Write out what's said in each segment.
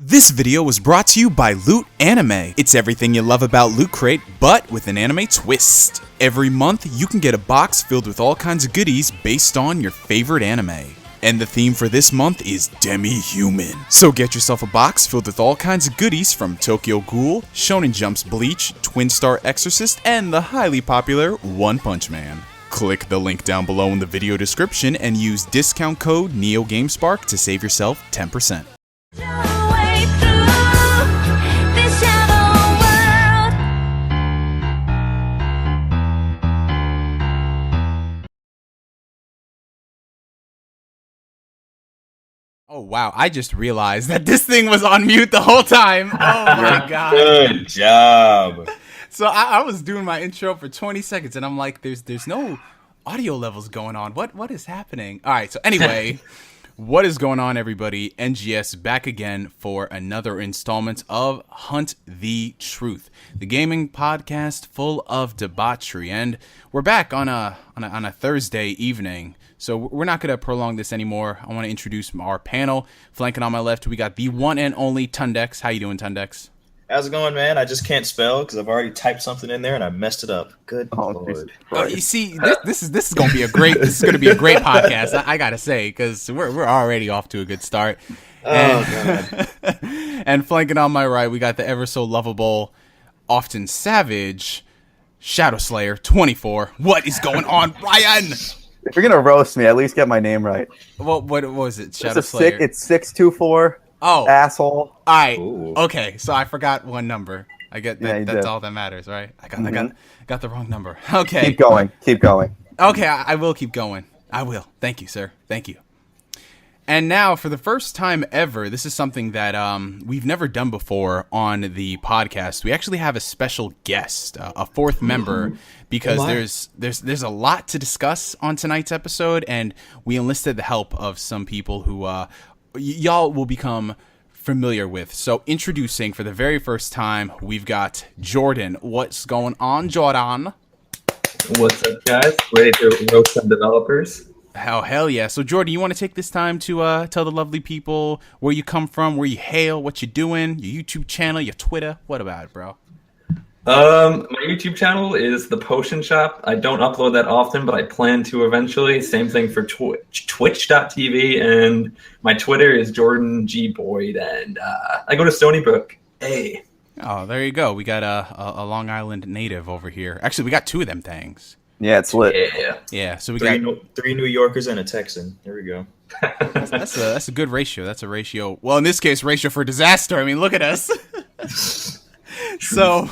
This video was brought to you by Loot Anime. It's everything you love about Loot Crate, but with an anime twist. Every month, you can get a box filled with all kinds of goodies based on your favorite anime. And the theme for this month is Demi-Human. So get yourself a box filled with all kinds of goodies from Tokyo Ghoul, Shonen Jump's Bleach, Twin Star Exorcist, and the highly popular One Punch Man. Click the link down below in the video description and use discount code NeoGameSpark to save yourself 10%. Oh wow, I just realized that this thing was on mute the whole time. Oh my god. Good job. So I was doing my intro for 20 seconds and I'm like, there's no audio levels going on. What is happening? Alright, so anyway, what is going on, everybody? NGS back again for another installment of Hunt the Truth, the gaming podcast full of debauchery. And we're back on a Thursday evening. So we're not going to prolong this anymore. I want to introduce our panel. Flanking on my left, we got the one and only Tundex. How you doing, Tundex? How's it going, man? I just can't spell because I've already typed something in there and I messed it up. Good Lord. Oh, you see, this is going to be a great podcast. I gotta say, because we're already off to a good start. God. And flanking on my right, we got the ever so lovable, often savage Shadow Slayer 24. What is going on, Ryan? If you're gonna roast me, at least get my name right. What was it? Shadow Slayer. It's 624. Oh, asshole! All right. Okay, so I forgot one number. I get that, Yeah, that's all that matters, right? I got the wrong number. Okay. Keep going. Okay, I will keep going. I will. Thank you, sir. Thank you. And now, for the first time ever, this is something that we've never done before on the podcast. We actually have a special guest, a fourth member, because there's a lot to discuss on tonight's episode, and we enlisted the help of some people who y'all will become familiar with. So, introducing for the very first time, we've got Jordan. What's going on, Jordan? What's up, guys? Ready to roast some developers? Hell yeah. So, Jordan, you want to take this time to tell the lovely people where you come from, where you hail, what you're doing, your YouTube channel, your Twitter? What about it, bro? My YouTube channel is The Potion Shop. I don't upload that often, but I plan to eventually. Same thing for Twitch.tv, and my Twitter is Jordan G. Boyd, and I go to Stony Brook. Hey. Oh, there you go. We got a Long Island native over here. Actually, we got two of them things. Yeah, it's lit. Yeah. So we got three New Yorkers and a Texan. There we go. That's a good ratio. That's a ratio. Well, in this case, ratio for disaster. I mean, look at us. So,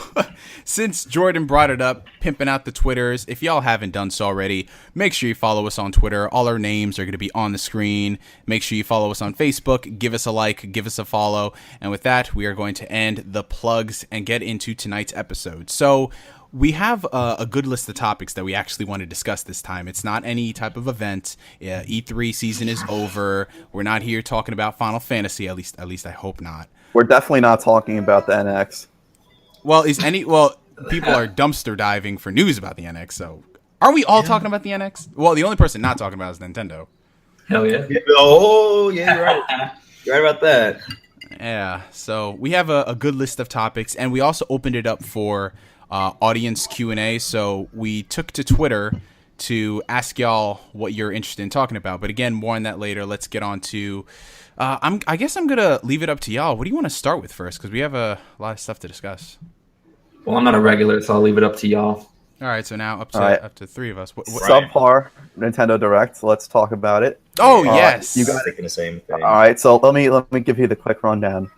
since Jordan brought it up, pimping out the Twitters, if y'all haven't done so already, make sure you follow us on Twitter. All our names are going to be on the screen. Make sure you follow us on Facebook. Give us a like, give us a follow. And with that, we are going to end the plugs and get into tonight's episode. So, we have a good list of topics that we actually want to discuss this time. It's not any type of event. E3 season is over. We're not here talking about Final Fantasy, at least I hope not. We're definitely not talking about the NX. Well, people are dumpster diving for news about the NX, so are we all talking about the NX? Well, the only person not talking about is Nintendo. Hell yeah. Oh, yeah, you're right. You're right about that. Yeah, so we have a good list of topics, and we also opened it up for audience Q&A, so we took to Twitter to ask y'all what you're interested in talking about. But again, more on that later. Let's get on to... I guess I'm going to leave it up to y'all. What do you want to start with first? Because we have a lot of stuff to discuss. Well, I'm not a regular, so I'll leave it up to y'all. All right, so now up to three of us. Subpar Nintendo Direct, so let's talk about it. Oh, yes. You guys thinking the same thing. All right, so let me give you the quick rundown.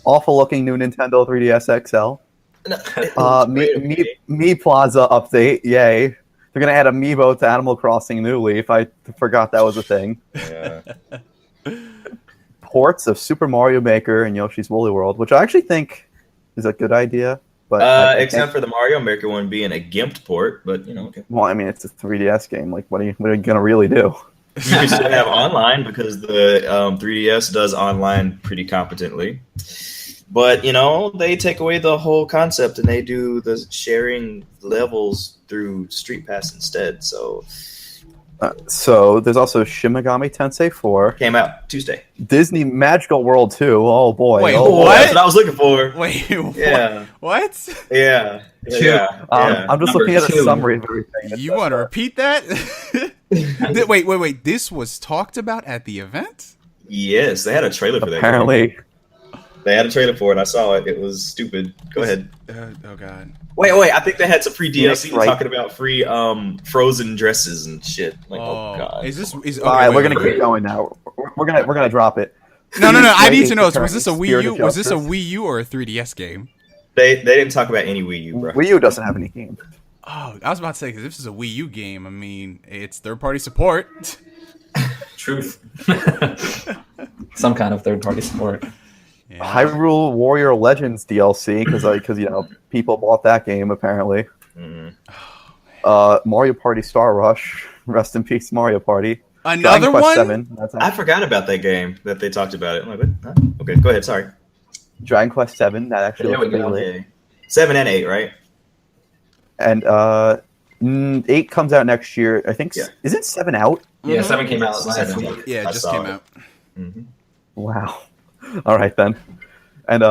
Awful looking new Nintendo 3DS XL. Me Plaza update, yay. They're going to add Amiibo to Animal Crossing New Leaf. I forgot that was a thing. Yeah. Ports of Super Mario Maker and Yoshi's Woolly World, which I actually think is a good idea. But except for the Mario Maker one being a gimped port, but okay. Well, I mean, it's a 3DS game. Like, what are you going to really do? You can still have online because the 3DS does online pretty competently. But, they take away the whole concept and they do the sharing levels through Street Pass instead. So, So there's also Shin Megami Tensei 4, Came out Tuesday. Disney Magical World 2. Oh boy! Wait, oh, what? That's what I was looking for. Wait, Yeah. what? Yeah. Two. Yeah. I'm just Number looking at a 2. summary of everything. You want to repeat that? Wait. This was talked about at the event? Yes, they had a trailer for that. Apparently, They had a trailer for it. I saw it. It was stupid. Go ahead. Oh god. Wait. I think they had some free DLC right. talking about free Frozen dresses and shit. Like, oh god. Is this? Okay, all right, we're gonna wait. keep going now. We're gonna drop it. No. I need to know. Returning Was this a Wii Spirit U? of Was this a Justice. Wii U or a 3DS game? They didn't talk about any Wii U, bro. Wii U doesn't have any games. Oh, I was about to say because if this is a Wii U game, I mean, it's third-party support. Truth. Some kind of third-party support. Yeah. Hyrule Warrior Legends DLC because people bought that game apparently. Mhm. Mario Party Star Rush. Rest in peace, Mario Party. Another Dragon Quest one? 7. That's I forgot about that game that they talked about it. I'm like, what? Huh? Okay, go ahead. Sorry. Dragon Quest 7. That actually There looks we go. pretty lit. Okay. 7 and 8, right? And 8 comes out next year. I think. Yeah. Isn't 7 out? Yeah, 7 came out last 7 week. Yeah, it I just saw came it. out. Mhm. Wow. All right then. And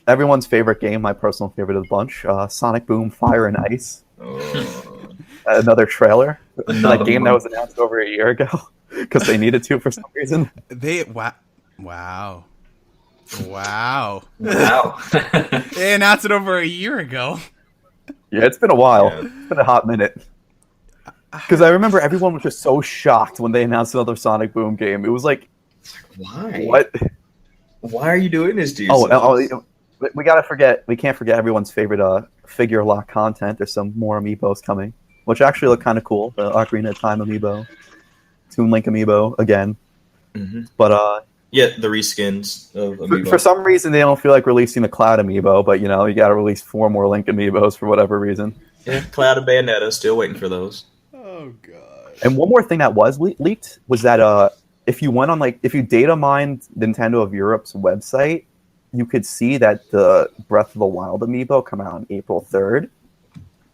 everyone's favorite game, my personal favorite of the bunch, Sonic Boom Fire and Ice. Oh. Another trailer. Another That game one. that was announced over a year ago because they needed to for some reason. Wow. Wow. They announced it over a year ago. Yeah, it's been a while. Yeah. It's been a hot minute. Because I remember everyone was just so shocked when they announced another Sonic Boom game. It was like, Why? what? Why are you doing this to Oh, yourself? we can't forget everyone's favorite figure lock content. There's some more amiibos coming, which actually look kind of cool. The Ocarina of Time amiibo, Toon Link amiibo again. Mhm. But Yeah, the reskins of Amiibo. for some reason they don't feel like releasing the Cloud amiibo, but you got to release 4 more Link amiibos for whatever reason. Yeah, Cloud and Bayonetta, still waiting for those. Oh god. And one more thing that was leaked was that if you went on if you data mined Nintendo of Europe's website, you could see that the Breath of the Wild amiibo come out on April 3rd.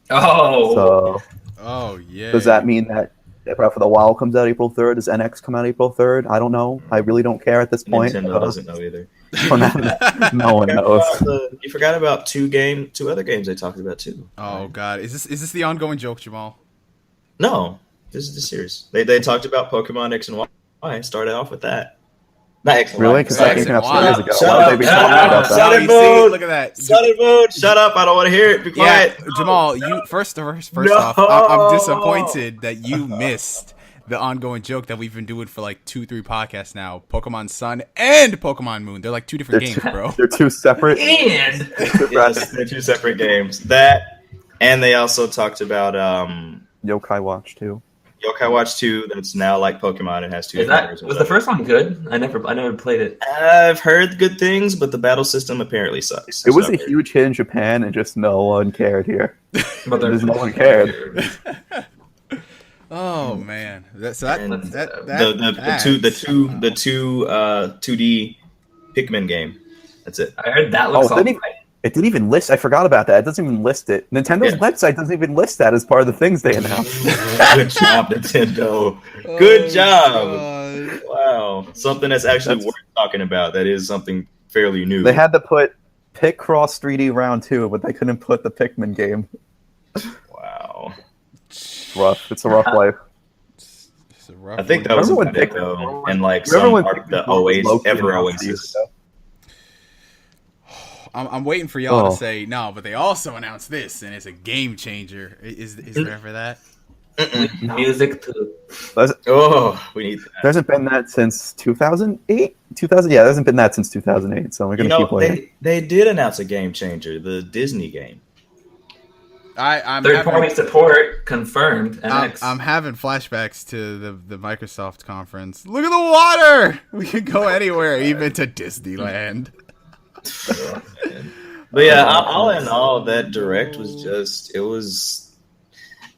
Oh. So Oh yeah. does that mean that Breath of the Wild comes out April 3rd? Does NX come out April 3rd? I don't know. I really don't care at this point. Nintendo doesn't know either. No one knows. You forgot about two other games they talked about too. Oh god. Is this the ongoing joke, Jamal? No, this is the series. They talked about Pokemon X and Y. Started off with that. Not X and Y. Really? Because that X game and came out 2 years Y. ago. Shut Why would up, they be shut talking up, about shut that? up. You mode. look at that. Shut it, mode. Shut up. I don't want to hear it. Be Yeah, quiet. Jamal. You first off, No. I'm disappointed that you missed the ongoing joke that we've been doing for like 2-3 podcasts now. Pokemon Sun and Pokemon Moon. They're like 2 different games, bro. They're 2 separate. And Yes, they're 2 separate games. That, and they also talked about Yokai Watch 2. Yokai Watch 2. That's now like Pokemon. It has 2 is different was the first one good? I never played it. I've heard good things, but the battle system apparently sucks. It was So- a huge hit in Japan, and just no one cared here. But There's no one cared. Oh man. And that the two 2D Pikmin game. That's it. I heard that looks Oh, all it didn't even list. I forgot about that. It doesn't even list it. Nintendo's Yeah. website doesn't even list that as part of the things they announced. Good job, Nintendo. Good job. Wow, something that's actually worth talking about. That is something fairly new. They had to put Picross 3D Round 2, but they couldn't put the Pikmin game. Wow. Rough. It's a rough life. It's a rough I think one. that was Remember a when bit Pikmin- though, and like Remember some when part of the Pikmin was Oasis, low-key ever announced years Oasis. ago? I'm waiting for y'all Oh. to say no, but they also announced this, and it's a game changer. Is there for that? music to Oh, we need that. There hasn't been that since 2008? 2000? Yeah, there hasn't been that since 2008, so we're going to keep waiting. they did announce a game changer, the Disney game. I'm third-party support confirmed. I'm NX. having flashbacks to the Microsoft conference. Look at the water. We can go anywhere, even to Disneyland. But yeah, all in all, that direct was just, it was,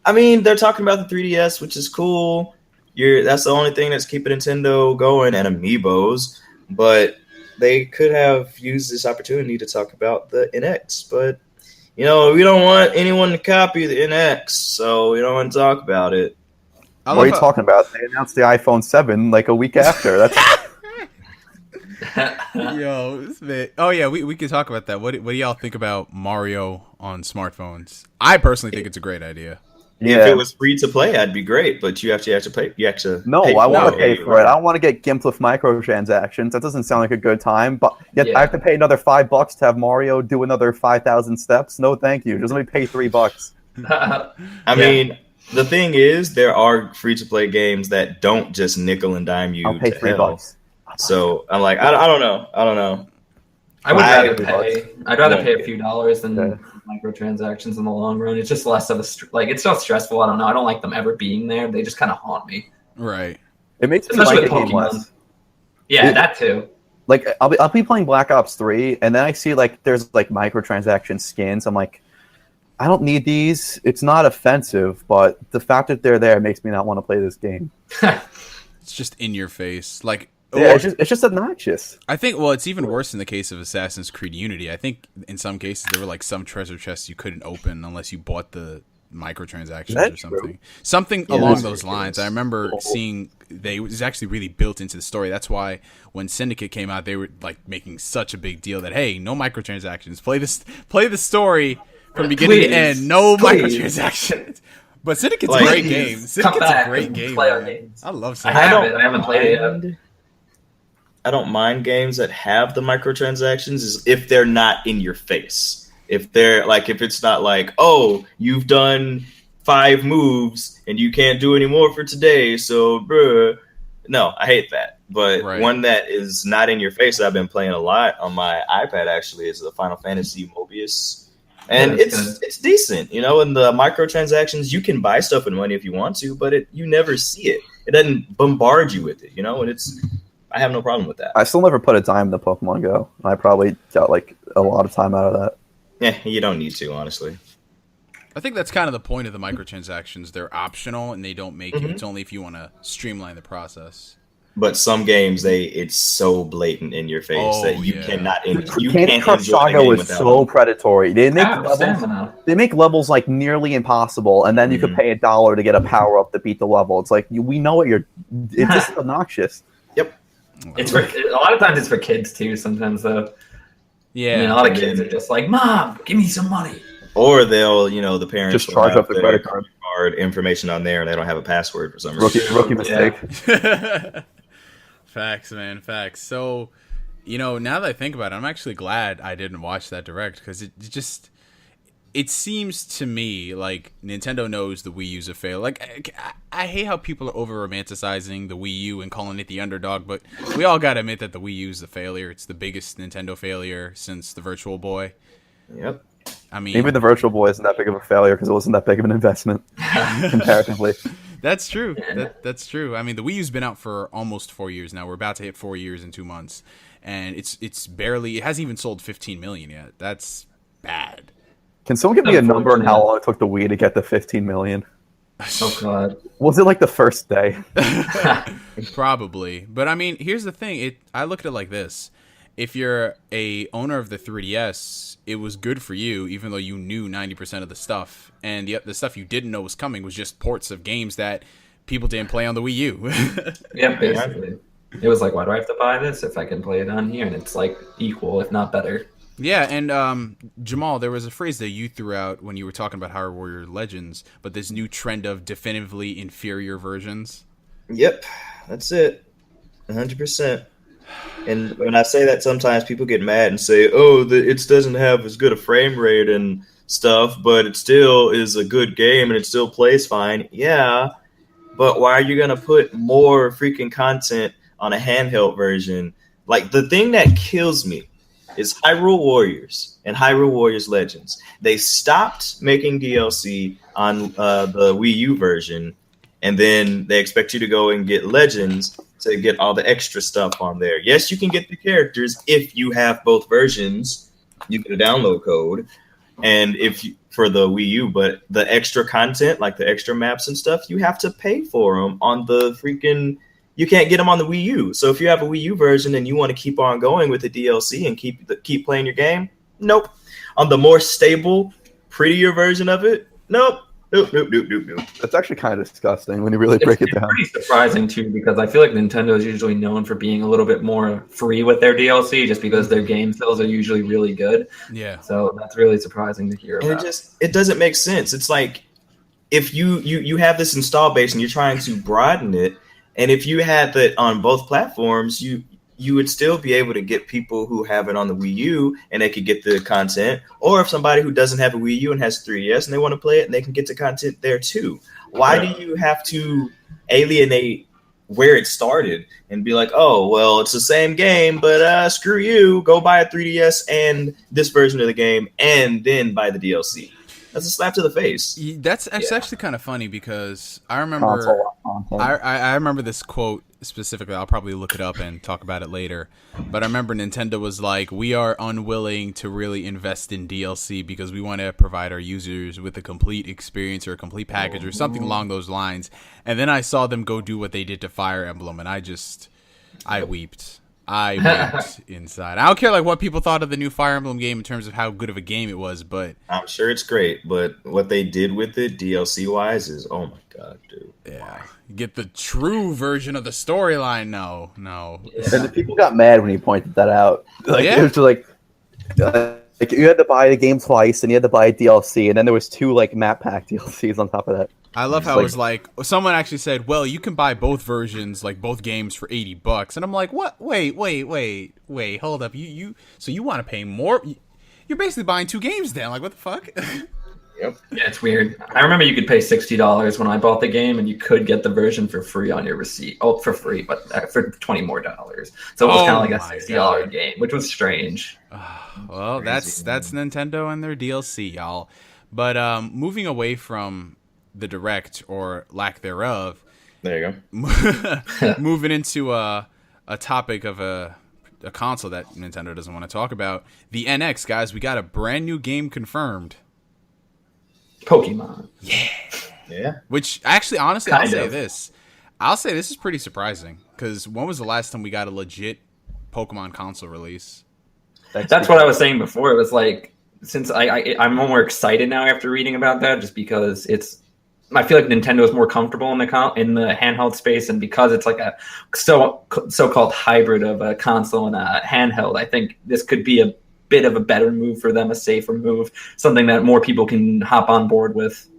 I mean, they're talking about the 3DS, which is cool. That's the only thing that's keeping Nintendo going, and Amiibos, but they could have used this opportunity to talk about the NX, but we don't want anyone to copy the NX, so we don't want to talk about it. What are you talking about? They announced the iPhone 7 like a week after. That's Yo, this man. Oh yeah, we can talk about that. What do y'all think about Mario on smartphones? I personally think it's a great idea. yeah. If it was free to play, I'd be great. But you have to pay. You have to. No, pay I want to it. pay for it. I don't want to get gimped with microtransactions. That doesn't sound like a good time. But yet I have to pay another $5 to have Mario do another 5,000 steps. No, thank you. Just let me pay $3. I mean, the thing is, there are free to play games that don't just nickel and dime you. I'll pay to hell. $3. So I'm like, I don't know. I would rather pay. I'd rather Yeah. pay a few dollars than microtransactions in the long run. It's just less of a it's not stressful. I don't know. I don't like them ever being there. They just kind of haunt me. Right. It makes me Especially like with the game Pokemon. less. Yeah, that too. Like I'll be playing Black Ops 3, and then I see like there's like microtransaction skins. I'm like, I don't need these. It's not offensive, but the fact that they're there makes me not want to play this game. It's just in your face. Like, Yeah, it's just obnoxious. I think, well, it's even worse in the case of Assassin's Creed Unity. I think in some cases there were like some treasure chests you couldn't open unless you bought the microtransactions That's or something. true. Something Yeah, along that's those lines. ridiculous. I remember seeing it was actually really built into the story. That's why when Syndicate came out, they were like making such a big deal that, hey, no microtransactions. Play the story from beginning to end. No microtransactions. But Syndicate's a great game. Syndicate's a great game. Play our Man. games. I love I Syndicate. have it. I haven't played it yet. I don't mind games that have the microtransactions if they're not in your face. If they're like, if it's not like, oh, you've done 5 moves and you can't do any more for today, so bruh. No, I hate that. But one that is not in your face that I've been playing a lot on my iPad actually is the Final Fantasy Mobius. And it's decent, you know, and the microtransactions, you can buy stuff with money if you want to, but you never see it. It doesn't bombard you with it, you know, and I have no problem with that. I still never put a dime into Pokemon Go. I probably got like a lot of time out of that. Yeah, you don't need to, honestly. I think that's kind of the point of the microtransactions. They're optional and they don't make you. It's only if you want to streamline the process. But some games, it's so blatant in your face that you cannot. You Candy can't Crush enjoy the Saga game was without so them. predatory. They make levels like nearly impossible, and then you could pay $1 to get a power up to beat the level. It's like we know what you're. It's just obnoxious. Yep. It's for a lot of times it's for kids too. Sometimes though. Yeah. I mean, a lot of kids are just like, "Mom, give me some money." Or they'll, the parents Just will charge have up the their credit card information on there, and they don't have a password for some reason. Rookie mistake. Facts, man, facts. So, now that I think about it, I'm actually glad I didn't watch that direct because it seems to me like Nintendo knows the Wii U's a fail. Like, I hate how people are over romanticizing the Wii U and calling it the underdog, but we all gotta admit that the Wii U's the failure. It's the biggest Nintendo failure since the Virtual Boy. Yep. I mean, Even the Virtual Boy isn't that big of a failure because it wasn't that big of an investment comparatively. That's true. That's true. I mean, the Wii U's been out for almost 4 years now. We're about to hit 4 years in 2 months, and it hasn't even sold 15 million yet. That's bad. Can someone give me a number on how long it took the Wii to get to 15 million? Oh god. Was it like the first day? Probably. But I mean, here's the thing. I look at it like this. If you're a owner of the 3DS, it was good for you, even though you knew 90% of the stuff. And the stuff you didn't know was coming was just ports of games that people didn't play on the Wii U. Yeah, basically. It was like, why do I have to buy this if I can play it on here? And it's like equal, if not better. Yeah, and Jamal, there was a phrase that you threw out when you were talking about Hyrule Warrior Legends, but this new trend of definitively inferior versions. Yep, that's it. 100%. And when I say that, sometimes people get mad and say, "Oh, it doesn't have as good a frame rate and stuff, but it still is a good game and it still plays fine." Yeah, but why are you gonna put more freaking content on a handheld version? Like, the thing that kills me is Hyrule Warriors and Hyrule Warriors Legends. They stopped making DLC on the Wii U version, and then they expect you to go and get Legends to get all the extra stuff on there. Yes, you can get the characters if you have both versions. You get a download code, and for the Wii U, but the extra content, like the extra maps and stuff, you have to pay for them on the freaking. You can't get them on the Wii U. So if you have a Wii U version and you want to keep on going with the DLC and keep playing your game, nope. On the more stable, prettier version of it, nope. Nope. That's actually kind of disgusting when you really break it It's down. pretty surprising too, because I feel like Nintendo is usually known for being a little bit more free with their DLC, just because their game sales are usually really good. Yeah. So that's really surprising to hear And about. it doesn't make sense. It's like if you have this install base and you're trying to broaden it, and if you had that on both platforms, you would still be able to get people who have it on the Wii U and they could get the content, or if somebody who doesn't have a Wii U and has 3DS and they want to play it, and they can get the content there too. Why do you have to alienate where it started and be like, oh, well, it's the same game, but screw you, go buy a 3DS and this version of the game and then buy the DLC? That's a slap to the face. That's actually kind of funny because I remember Console. I remember this quote specifically. I'll probably look it up and talk about it later. But I remember Nintendo was like, we are unwilling to really invest in DLC because we want to provide our users with a complete experience or a complete package or something along those lines. And then I saw them go do what they did to Fire Emblem, and I weeped. I wept inside. I don't care like what people thought of the new Fire Emblem game in terms of how good of a game it was, but I'm sure it's great, but what they did with it DLC wise is, oh my god, dude. yeah, you get the true version of the storyline. No. And the people got mad when he pointed that out. Like Yeah. it was like you had to buy the game twice, and you had to buy a DLC, and then there was 2 like map pack DLCs on top of that. I love how it was like someone actually said, "Well, you can buy both versions, like both games, for $80," and I'm like, "What? Wait, hold up, so you want to pay more? You're basically buying 2 games then? Like, what the fuck?" Yep. Yeah, it's weird. I remember you could pay $60 when I bought the game, and you could get the version for free on your receipt. Oh, for free, but for $20 more. So it was kind of like a $60 game, which was strange. Well, that's Nintendo and their DLC, y'all. But moving away from the Direct or lack thereof, There you go. moving into a topic of a console that Nintendo doesn't want to talk about, the NX, guys. We got a brand new game confirmed. Pokemon. Yeah. Which actually, honestly, Kind I'll say this is pretty surprising because when was the last time we got a legit Pokemon console release? That's what I was saying before. It was like, since I'm more excited now after reading about that, just because I feel like Nintendo is more comfortable in the handheld space, and because it's like a so-called hybrid of a console and a handheld, I think this could be a bit of a better move for them, a safer move, something that more people can hop on board with.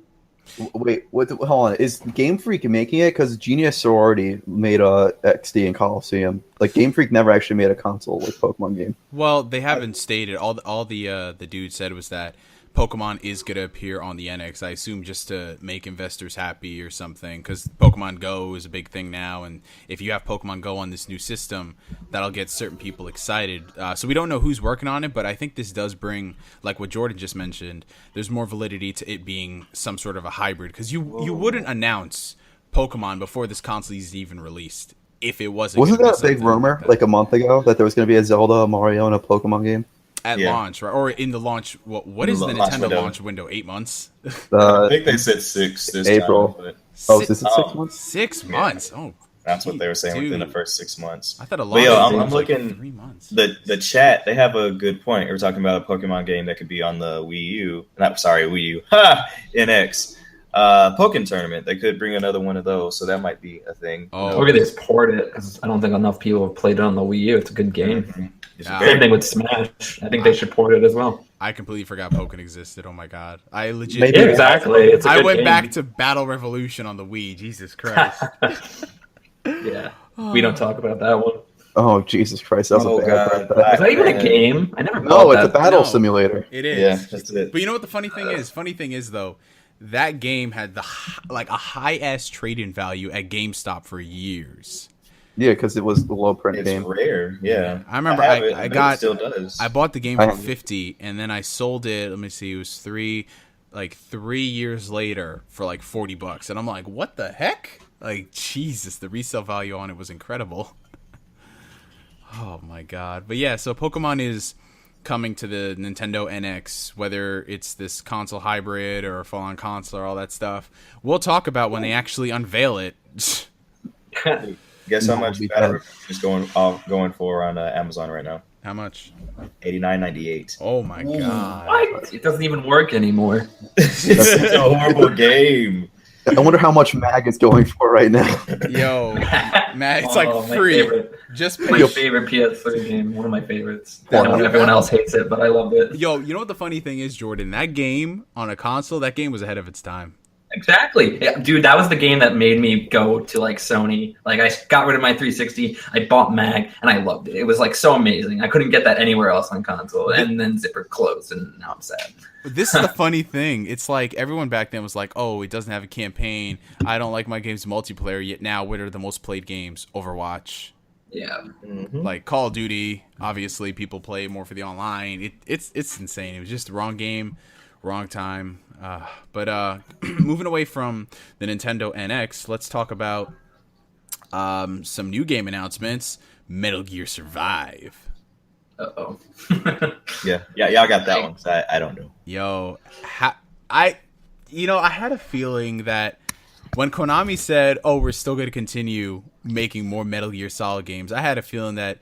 Wait, hold on. Is Game Freak making it? Because Genius Sorority made a XD and Coliseum. Like Game Freak never actually made a console like Pokemon game. Well, they haven't stated. All the dude said was that Pokemon is going to appear on the NX, I assume just to make investors happy or something, because Pokemon Go is a big thing now, and if you have Pokemon Go on this new system, that'll get certain people excited. So we don't know who's working on it, but I think this does bring, like what Jordan just mentioned, there's more validity to it being some sort of a hybrid, because you wouldn't announce Pokemon before this console is even released if it wasn't. Wasn't that a big rumor like a month ago that there was going to be a Zelda, a Mario, and a Pokemon game? At launch, right? Or in the launch, what is the Nintendo launch window? 8 months? I think they said 6 this April. time. Oh, is it 6 months? 6 months? Oh, That's what they were saying within the dude. first 6 months. I thought a lot But yo, of I'm like looking 3 months. the chat. They have a good point. We're talking about a Pokemon game that could be on the Wii U. Wii U. NX. Pokken tournament. They could bring another one of those, so that might be a thing. Oh. Look at this, port it, because I don't think enough people have played it on the Wii U. It's a good game. Mm-hmm. Same thing with Smash. I think they should port it as well. I completely forgot Pokken existed. Oh my god, I legit. Maybe- Yeah, exactly. It's a I good went game. back to Battle Revolution on the Wii. Jesus Christ. Yeah, we don't talk about that one. Oh, Jesus Christ. That was Oh, a bad God. bet. Is that even a game? I never No, bought it's a that. battle No. simulator. It is. Yeah, that's it. But you know what the funny thing is? Funny thing is though, that game had a high ass trade-in value at GameStop for years. Yeah, because it was the low print It's game. rare. Yeah, I remember have it, I but got it still does. I bought the game I- for $50 and then I sold it. Let me see, it was 3 years later for like $40, and I'm like, what the heck? Like, Jesus, the resale value on it was incredible. Oh my god! But yeah, so Pokemon is coming to the Nintendo NX, whether it's this console hybrid or a full-on console or all that stuff. We'll talk about when they actually unveil it. Guess how No, much we Battle can't. Revolution is going for on Amazon right now? How much? $89.98. Oh my god. What? It doesn't even work anymore. It's a horrible game. I wonder how much Mag is going for right now. Yo, man, it's Oh, like my free. favorite. Just My pay. favorite PS3 game. One of my favorites. Oh, I know everyone else hates it, but I loved it. Yo, you know what the funny thing is, Jordan? That game on a console, that game was ahead of its time. Exactly. Yeah, dude, that was the game that made me go to like Sony. Like I got rid of my 360, I bought Mag, and I loved it. It was like so amazing. I couldn't get that anywhere else on console. And then Zipper closed, and now I'm sad. This is the funny thing. It's like everyone back then was like, oh, it doesn't have a campaign. I don't like my game's multiplayer. Yet now, what are the most played games? Overwatch. Yeah. Mm-hmm. Like Call of Duty. Obviously, people play more for the online. It's insane. It was just the wrong game, wrong time. But moving away from the Nintendo NX, let's talk about some new game announcements. Metal Gear Survive. Uh-oh. Yeah, y'all got that one. 'Cause I don't know. Yo, I had a feeling that when Konami said, "Oh, we're still going to continue making more Metal Gear Solid games," I had a feeling that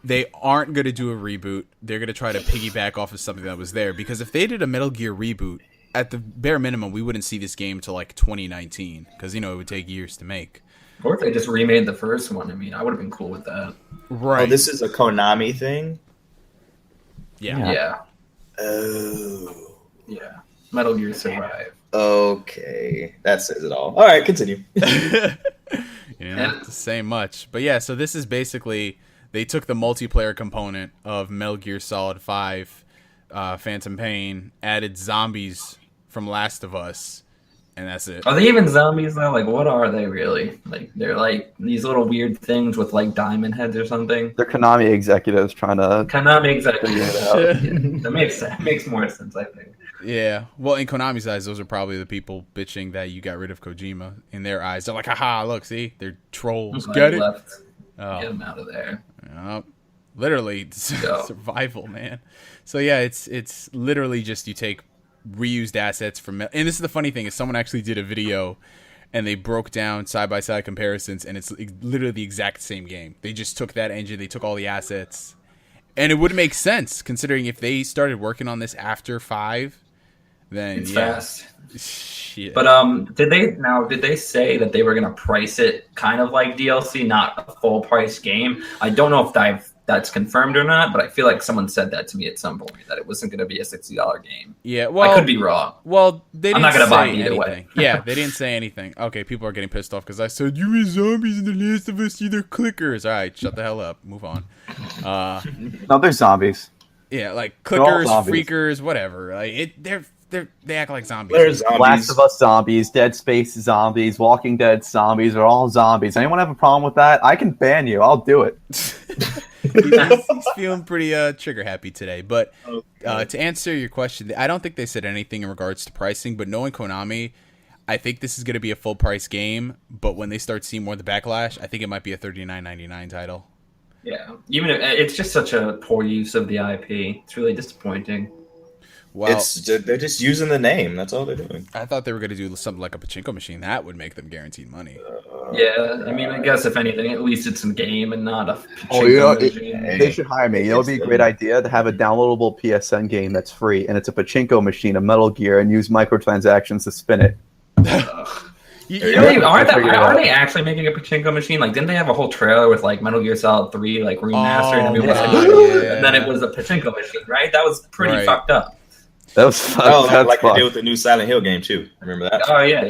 they aren't going to do a reboot. They're going to try to piggyback off of something that was there. Because if they did a Metal Gear reboot, at the bare minimum, we wouldn't see this game till like 2019. Because, it would take years to make. Or if they just remade the first one. I mean, I would have been cool with that. Right. Oh, this is a Konami thing? Yeah. Yeah. Oh. Yeah. Metal Gear Survive. Okay. That says it all. All right, continue. Not to say much. But yeah, so this is basically, they took the multiplayer component of Metal Gear Solid 5, Phantom Pain, added zombies from Last of Us, and that's it. Are they even zombies though? Like, what are they really? Like, they're like these little weird things with like diamond heads or something. They're Konami executives trying to Konami exactly. figure it out. Yeah, that makes sense. Makes more sense, I think. Yeah. Well, in Konami's eyes, those are probably the people bitching that you got rid of Kojima. In their eyes, they're like, haha, look, see? They're trolls. I'm glad Get he it? left. Oh. Get him out of there. Yep. Literally survival, man. So yeah, it's literally just you take reused assets from, and this is the funny thing is someone actually did a video and they broke down side by side comparisons, and it's literally the exact same game. They just took that engine, they took all the assets, and it would make sense considering if they started working on this after 5, then It's yeah. fast. Shit. But did they say that they were gonna price it kind of like DLC, not a full price game? I don't know if that's confirmed or not, but I feel like someone said that to me at some point, that it wasn't gonna be a $60 game. Yeah, well, I could be wrong. Well, they didn't I'm not gonna buy say it either anything. way. Yeah, they didn't say anything. Okay, people are getting pissed off because I said you were zombies in The Last of Us, they're clickers. All right, shut the hell up. Move on. No, they're zombies. Yeah, like They're all clickers, zombies. freakers, whatever. Like they act like zombies. There's zombies. Last of Us zombies, Dead Space zombies, Walking Dead zombies are all zombies. Anyone have a problem with that? I can ban you. I'll do it. He's feeling pretty trigger happy today. But to answer your question, I don't think they said anything in regards to pricing. But knowing Konami, I think this is going to be a full price game. But when they start seeing more of the backlash, I think it might be a $39.99 title. Yeah, even if it's just such a poor use of the IP. It's really disappointing. Well, They're just using the name. That's all they're doing. I thought they were going to do something like a pachinko machine. That would make them guaranteed money. Yeah, I mean, I guess if anything, at least it's a game and not a. Oh, yeah, machine. they should hire me. It would be a great idea to have a downloadable PSN game that's free, and it's a pachinko machine of Metal Gear, and use microtransactions to spin it. Are they actually making a pachinko machine? Like, didn't they have a whole trailer with like Metal Gear Solid 3 like remastered, and, and then it was a pachinko machine, right? That was pretty fucked up. That was fun. Oh, like they did with the new Silent Hill game too. Remember that? Oh yeah.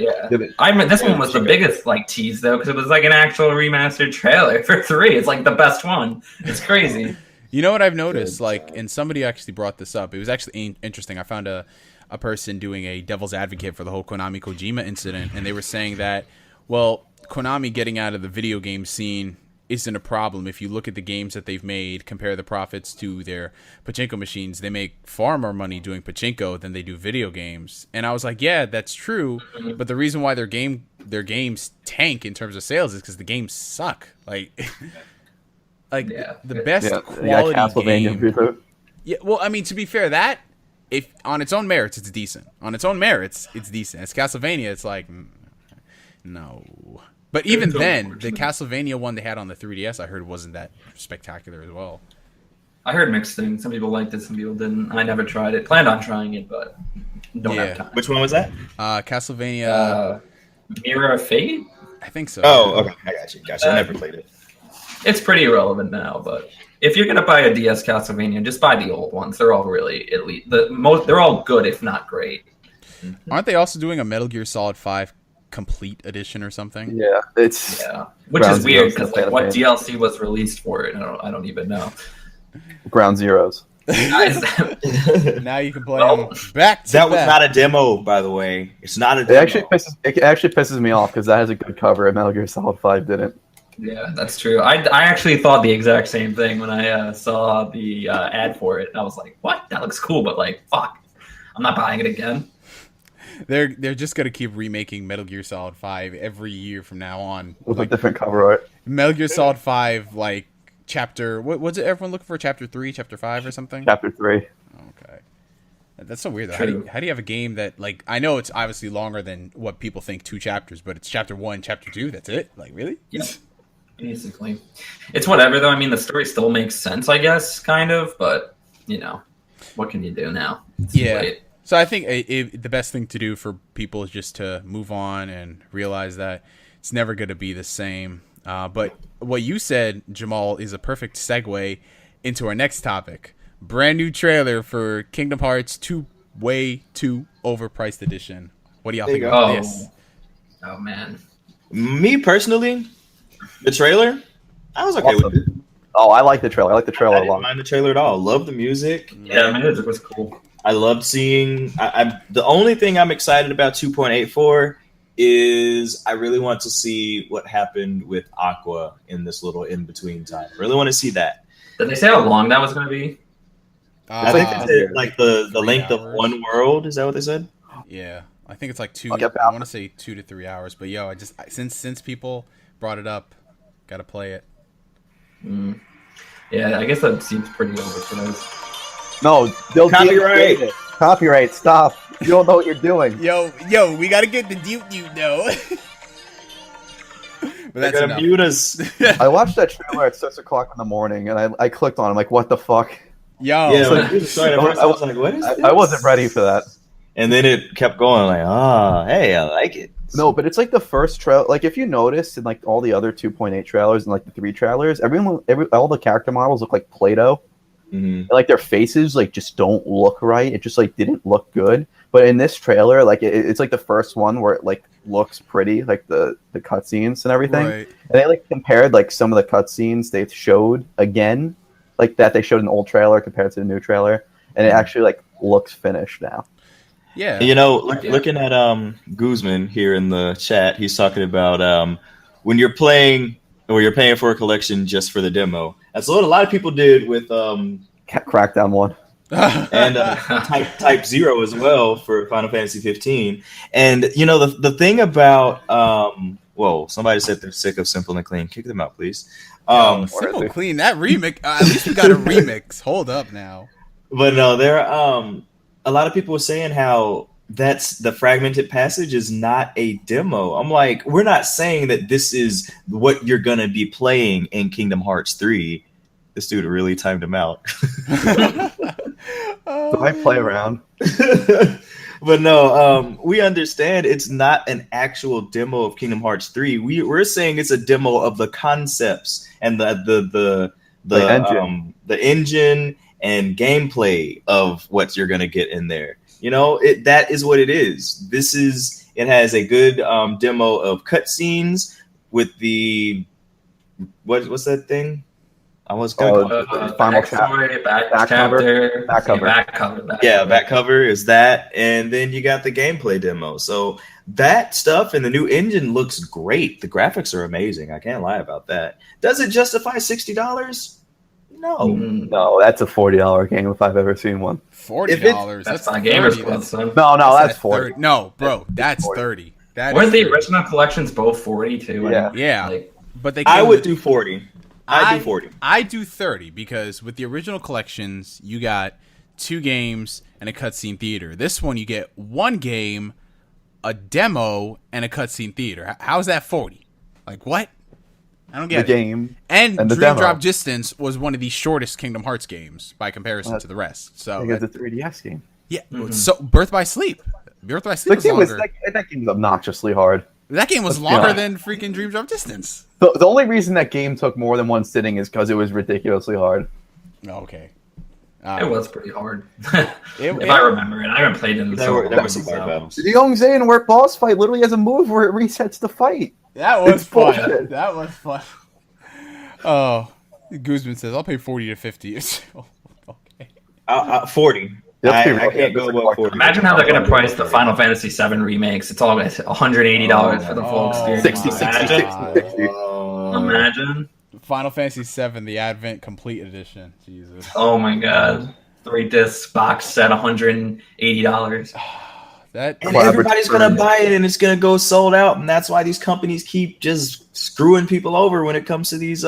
I mean, this one was the biggest like tease though, because it was like an actual remastered trailer for 3. It's like the best one. It's crazy. You know what I've noticed? Like, and somebody actually brought this up. It was actually interesting. I found a person doing a devil's advocate for the whole Konami Kojima incident, and they were saying that, well, Konami getting out of the video game scene isn't a problem. If you look at the games that they've made, compare the profits to their pachinko machines, they make far more money doing pachinko than they do video games. And I was like, yeah, that's true, but the reason why their games tank in terms of sales is because the games suck. Like the best quality game. Yeah, well, I mean, to be fair, that if on its own merits, it's decent. On its own merits, it's decent. As Castlevania, it's like no. But even then, the Castlevania one they had on the 3DS, I heard, wasn't that spectacular as well. I heard mixed things. Some people liked it, some people didn't. I never tried it. Planned on trying it, but don't have time. Which one was that? Castlevania. Mirror of Fate? I think so. Oh, okay. I got you. I never played it. It's pretty irrelevant now, but if you're gonna buy a DS Castlevania, just buy the old ones. They're all really elite. They're all good, if not great. Aren't they also doing a Metal Gear Solid 5 Complete Edition or something? Yeah, which is weird because like what DLC was released for it? I don't even know. Ground Zeroes. Now you can play them back to That was back. not a demo, by the way. It's not a demo. It actually pisses me off because that has a good cover and Metal Gear Solid 5 didn't. Yeah, that's true. I actually thought the exact same thing when I saw the ad for it. I was like, "What? That looks cool," but like, fuck, I'm not buying it again. They're just gonna keep remaking Metal Gear Solid 5 every year from now on. With a different cover art. Metal Gear Solid 5, like chapter. What was it? Everyone looking for chapter 3, chapter 5, or something? Chapter 3. Okay, that's so weird. Though. How do you have a game that like I know it's obviously longer than what people think 2 chapters, but it's chapter 1, chapter 2. That's it. Like really? Yeah. Basically, it's whatever though. I mean, the story still makes sense, I guess, kind of. But what can you do now? It's late. So I think the best thing to do for people is just to move on and realize that it's never going to be the same. But what you said, Jamal, is a perfect segue into our next topic. Brand new trailer for Kingdom Hearts 2 Way 2 Overpriced Edition. What do y'all think about this? Oh man. Me personally, the trailer, I was okay with it. Oh, I like the trailer. I like the trailer I a lot. didn't mind the trailer at all. Love the music. Yeah, the music was cool. I loved seeing. The only thing I'm excited about 2.84 is I really want to see what happened with Aqua in this little in between time. Really want to see that. Did they say how long that was going to be? I think they said like the length of one world. Is that what they said? Yeah, I think it's like 2. I want to say 2 to 3 hours. But yo, since people brought it up, gotta play it. Yeah, I guess that seems pretty overpriced. No, they'll Copyright. it. Copyright, stop. You don't know what you're doing. Yo, we gotta get the Duke, though. But that's They're gonna enough. mute us. I watched that trailer at 6 o'clock in the morning, and I clicked on it. I'm like, what the fuck? Yo, Yeah, when you started at first, I was like, what is this? I wasn't ready for that. And then it kept going like, hey, I like it. No, but it's like the first trailer. Like if you notice in like all the other 2.8 trailers and like the 3 trailers, all the character models look like Play-Doh. Mm-hmm. Like their faces like just don't look right. It just like didn't look good. But in this trailer, like it's like the first one where it like looks pretty, like the cutscenes and everything. right. And they like compared like some of the cutscenes they showed again, like that they showed in the old trailer compared to the new trailer, and it actually like looks finished now. Yeah. Looking at Guzman here in the chat, he's talking about when you're playing or you're paying for a collection just for the demo. That's what a lot of people did with Crackdown 1. and Type 0 as well for Final Fantasy 15. And the thing about somebody said they're sick of Simple and Clean. Kick them out, please. Simple Clean, that remix. At least we got a remix. Hold up now. But no, there a lot of people were saying how that's the fragmented passage is not a demo. I'm like, we're not saying that this is what you're gonna be playing in Kingdom Hearts 3. This dude really timed him out. So I play around. But no, we understand it's not an actual demo of Kingdom Hearts 3. We're saying it's a demo of the concepts and the engine and gameplay of what you're gonna get in there. That is what it is. It has a good demo of cutscenes with the what's that thing? I was gonna final back chapter, back cover. Back cover is that, and then you got the gameplay demo. So that stuff and the new engine looks great. The graphics are amazing. I can't lie about that. Does it justify $60? No. No, that's a $40 game if I've ever seen one. $40. That's not Gamers Club, son. No, that's 40. No, bro, that's 30. Weren't the original collections both 40 too? Yeah. But I would do 40. I do 40. I do 30 because with the original collections, you got 2 games and a cutscene theater. This one, you get 1 game, a demo, and a cutscene theater. How's that 40? Like, what? I don't the get it. game, And and the Dream demo. Drop Distance was one of the shortest Kingdom Hearts games by comparison to the rest. I So think it's a 3DS game. yeah, so Birth by Sleep. Birth by Sleep The was game was longer. that game was obnoxiously hard. That game was be longer honest. than freaking Dream Drop Distance. The only reason that game took more than one sitting is because it was ridiculously hard. Okay. It was pretty hard. It- if I remember it, I haven't played it in There so were long. some hard battles. The Young Zayn work boss fight literally has a move where it resets the fight. That was It's fun. bullshit. That was fun. Oh, Guzman says, I'll pay 40 to 50. Okay. 40. Let's be I real. can't go above 40. Imagine how they're going to price the Final Fantasy VII remakes. It's all $180 for the full experience. 60, 60, Imagine. 60, 60. Imagine. Final Fantasy VII, the Advent Complete Edition. Jesus. Oh my god. 3 disc box set, $180. That And everybody's gonna buy it, and it's gonna go sold out, and that's why these companies keep just screwing people over when it comes to these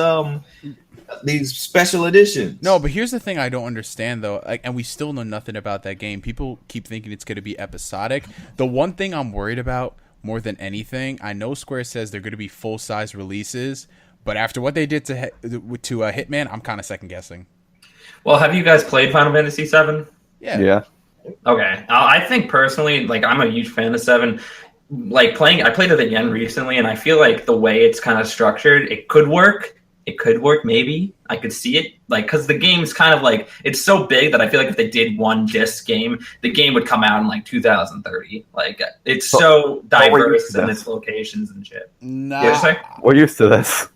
special editions. No, but here's the thing I don't understand though, and we still know nothing about that game. People keep thinking it's going to be episodic. The one thing I'm worried about more than anything, I know Square says they're going to be full-size releases, but after what they did to Hitman, I'm kind of second guessing. Well, have you guys played Final Fantasy VII? Yeah. Okay. I think personally, like, I'm a huge fan of 7. Like, I played it again recently, and I feel like the way it's kind of structured, it could work. It could work, maybe. I could see it. Like, because the game's kind of like, it's so big that I feel like if they did one disc game, the game would come out in like 2030. Like, it's so diverse in its locations and shit. Nah. What'd you say? We're used to this.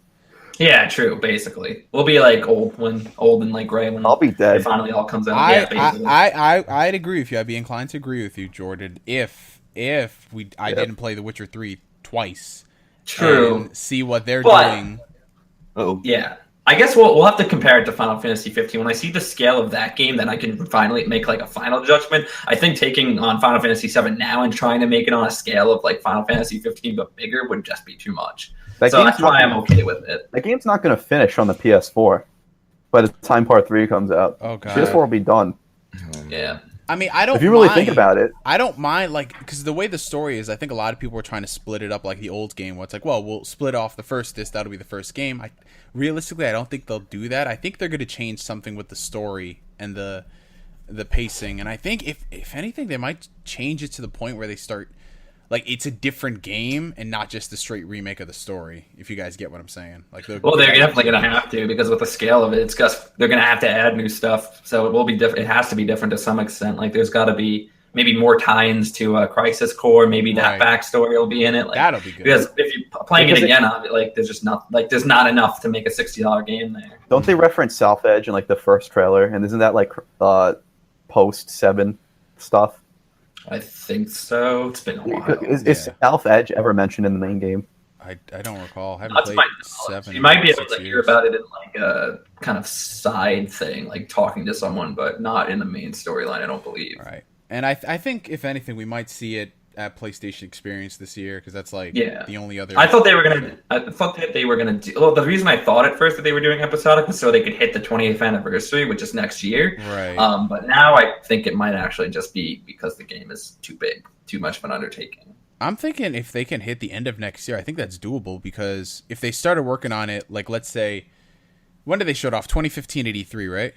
Yeah, true, basically. We'll be like old and like gray when I'll be dead. it finally all comes out. I'd agree with you. I'd be inclined to agree with you, Jordan, if I didn't play The Witcher 3 twice. True. And see what they're But- doing. Oh, Yeah. I guess we'll have to compare it to Final Fantasy 15. When I see the scale of that game, then I can finally make like a final judgment. I think taking on Final Fantasy 7 now and trying to make it on a scale of like Final Fantasy 15 but bigger would just be too much. That So game's that's why not- I'm okay with it. That game's not going to finish on the PS4 by the time Part 3 comes out. Oh, God. PS4 will be done. Yeah. I mean, I don't If you really mind- think about it. I don't mind, like, because the way the story is, I think a lot of people are trying to split it up like the old game, where it's like, well, we'll split off the first disc, that'll be the first game. Realistically, I don't think they'll do that. I think they're going to change something with the story and the pacing, and I think if anything, they might change it to the point where they start, like, it's a different game and not just a straight remake of the story. If you guys get what I'm saying, like, Well, they're definitely going to have to, because with the scale of it, it's just they're going to have to add new stuff. So it will be different. It has to be different to some extent. Like, there's got to be maybe more tie-ins to Crisis Core. Maybe that backstory will be in it. Like, that'll be good. Because if you're playing it again, like there's just not like there's not enough to make a $60 game there. Don't they reference South Edge in like the first trailer? And isn't that like post 7 stuff? I think so. It's been a while. Is South Edge ever mentioned in the main game? I don't recall. I haven't Not to played my knowledge. 7. You might be in able to 6 hear years. about it in like a kind of side thing, like talking to someone, but not in the main storyline. I don't believe. Right. And I think, if anything, we might see it at PlayStation Experience this year, because that's like the only other. I thought that they were gonna do. Well, the reason I thought at first that they were doing episodic was so they could hit the 20th anniversary, which is next year. Right. But now I think it might actually just be because the game is too big, too much of an undertaking. I'm thinking if they can hit the end of next year, I think that's doable, because if they started working on it, like, let's say, when did they show it off? 2015 at E3, right?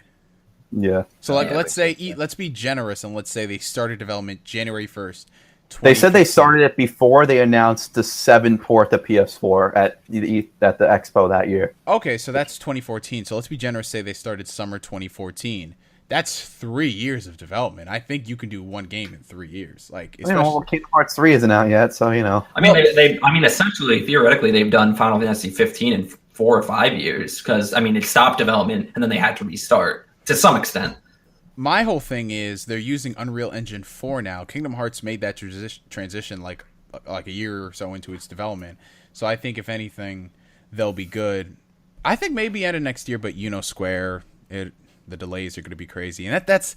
Yeah. So, like, Yeah, let's be generous, and let's say they started development January 1st. They said they 2015. started it before they announced the 7 port to PS4 at the Expo that year. Okay, so that's 2014. So let's be generous, say they started summer 2014. That's 3 years of development. I think you can do one game in 3 years. Like, Well, Kingdom Hearts 3 isn't out yet, so you know. I mean, essentially, theoretically, they've done Final Fantasy 15 in 4 or 5 years because I mean, it stopped development and then they had to restart to some extent. my whole thing is they're using Unreal Engine 4 now. Kingdom Hearts made that transition like a year or so into its development. So I think if anything, they'll be good. I think maybe end of next year, but Square, the delays are going to be crazy. And that's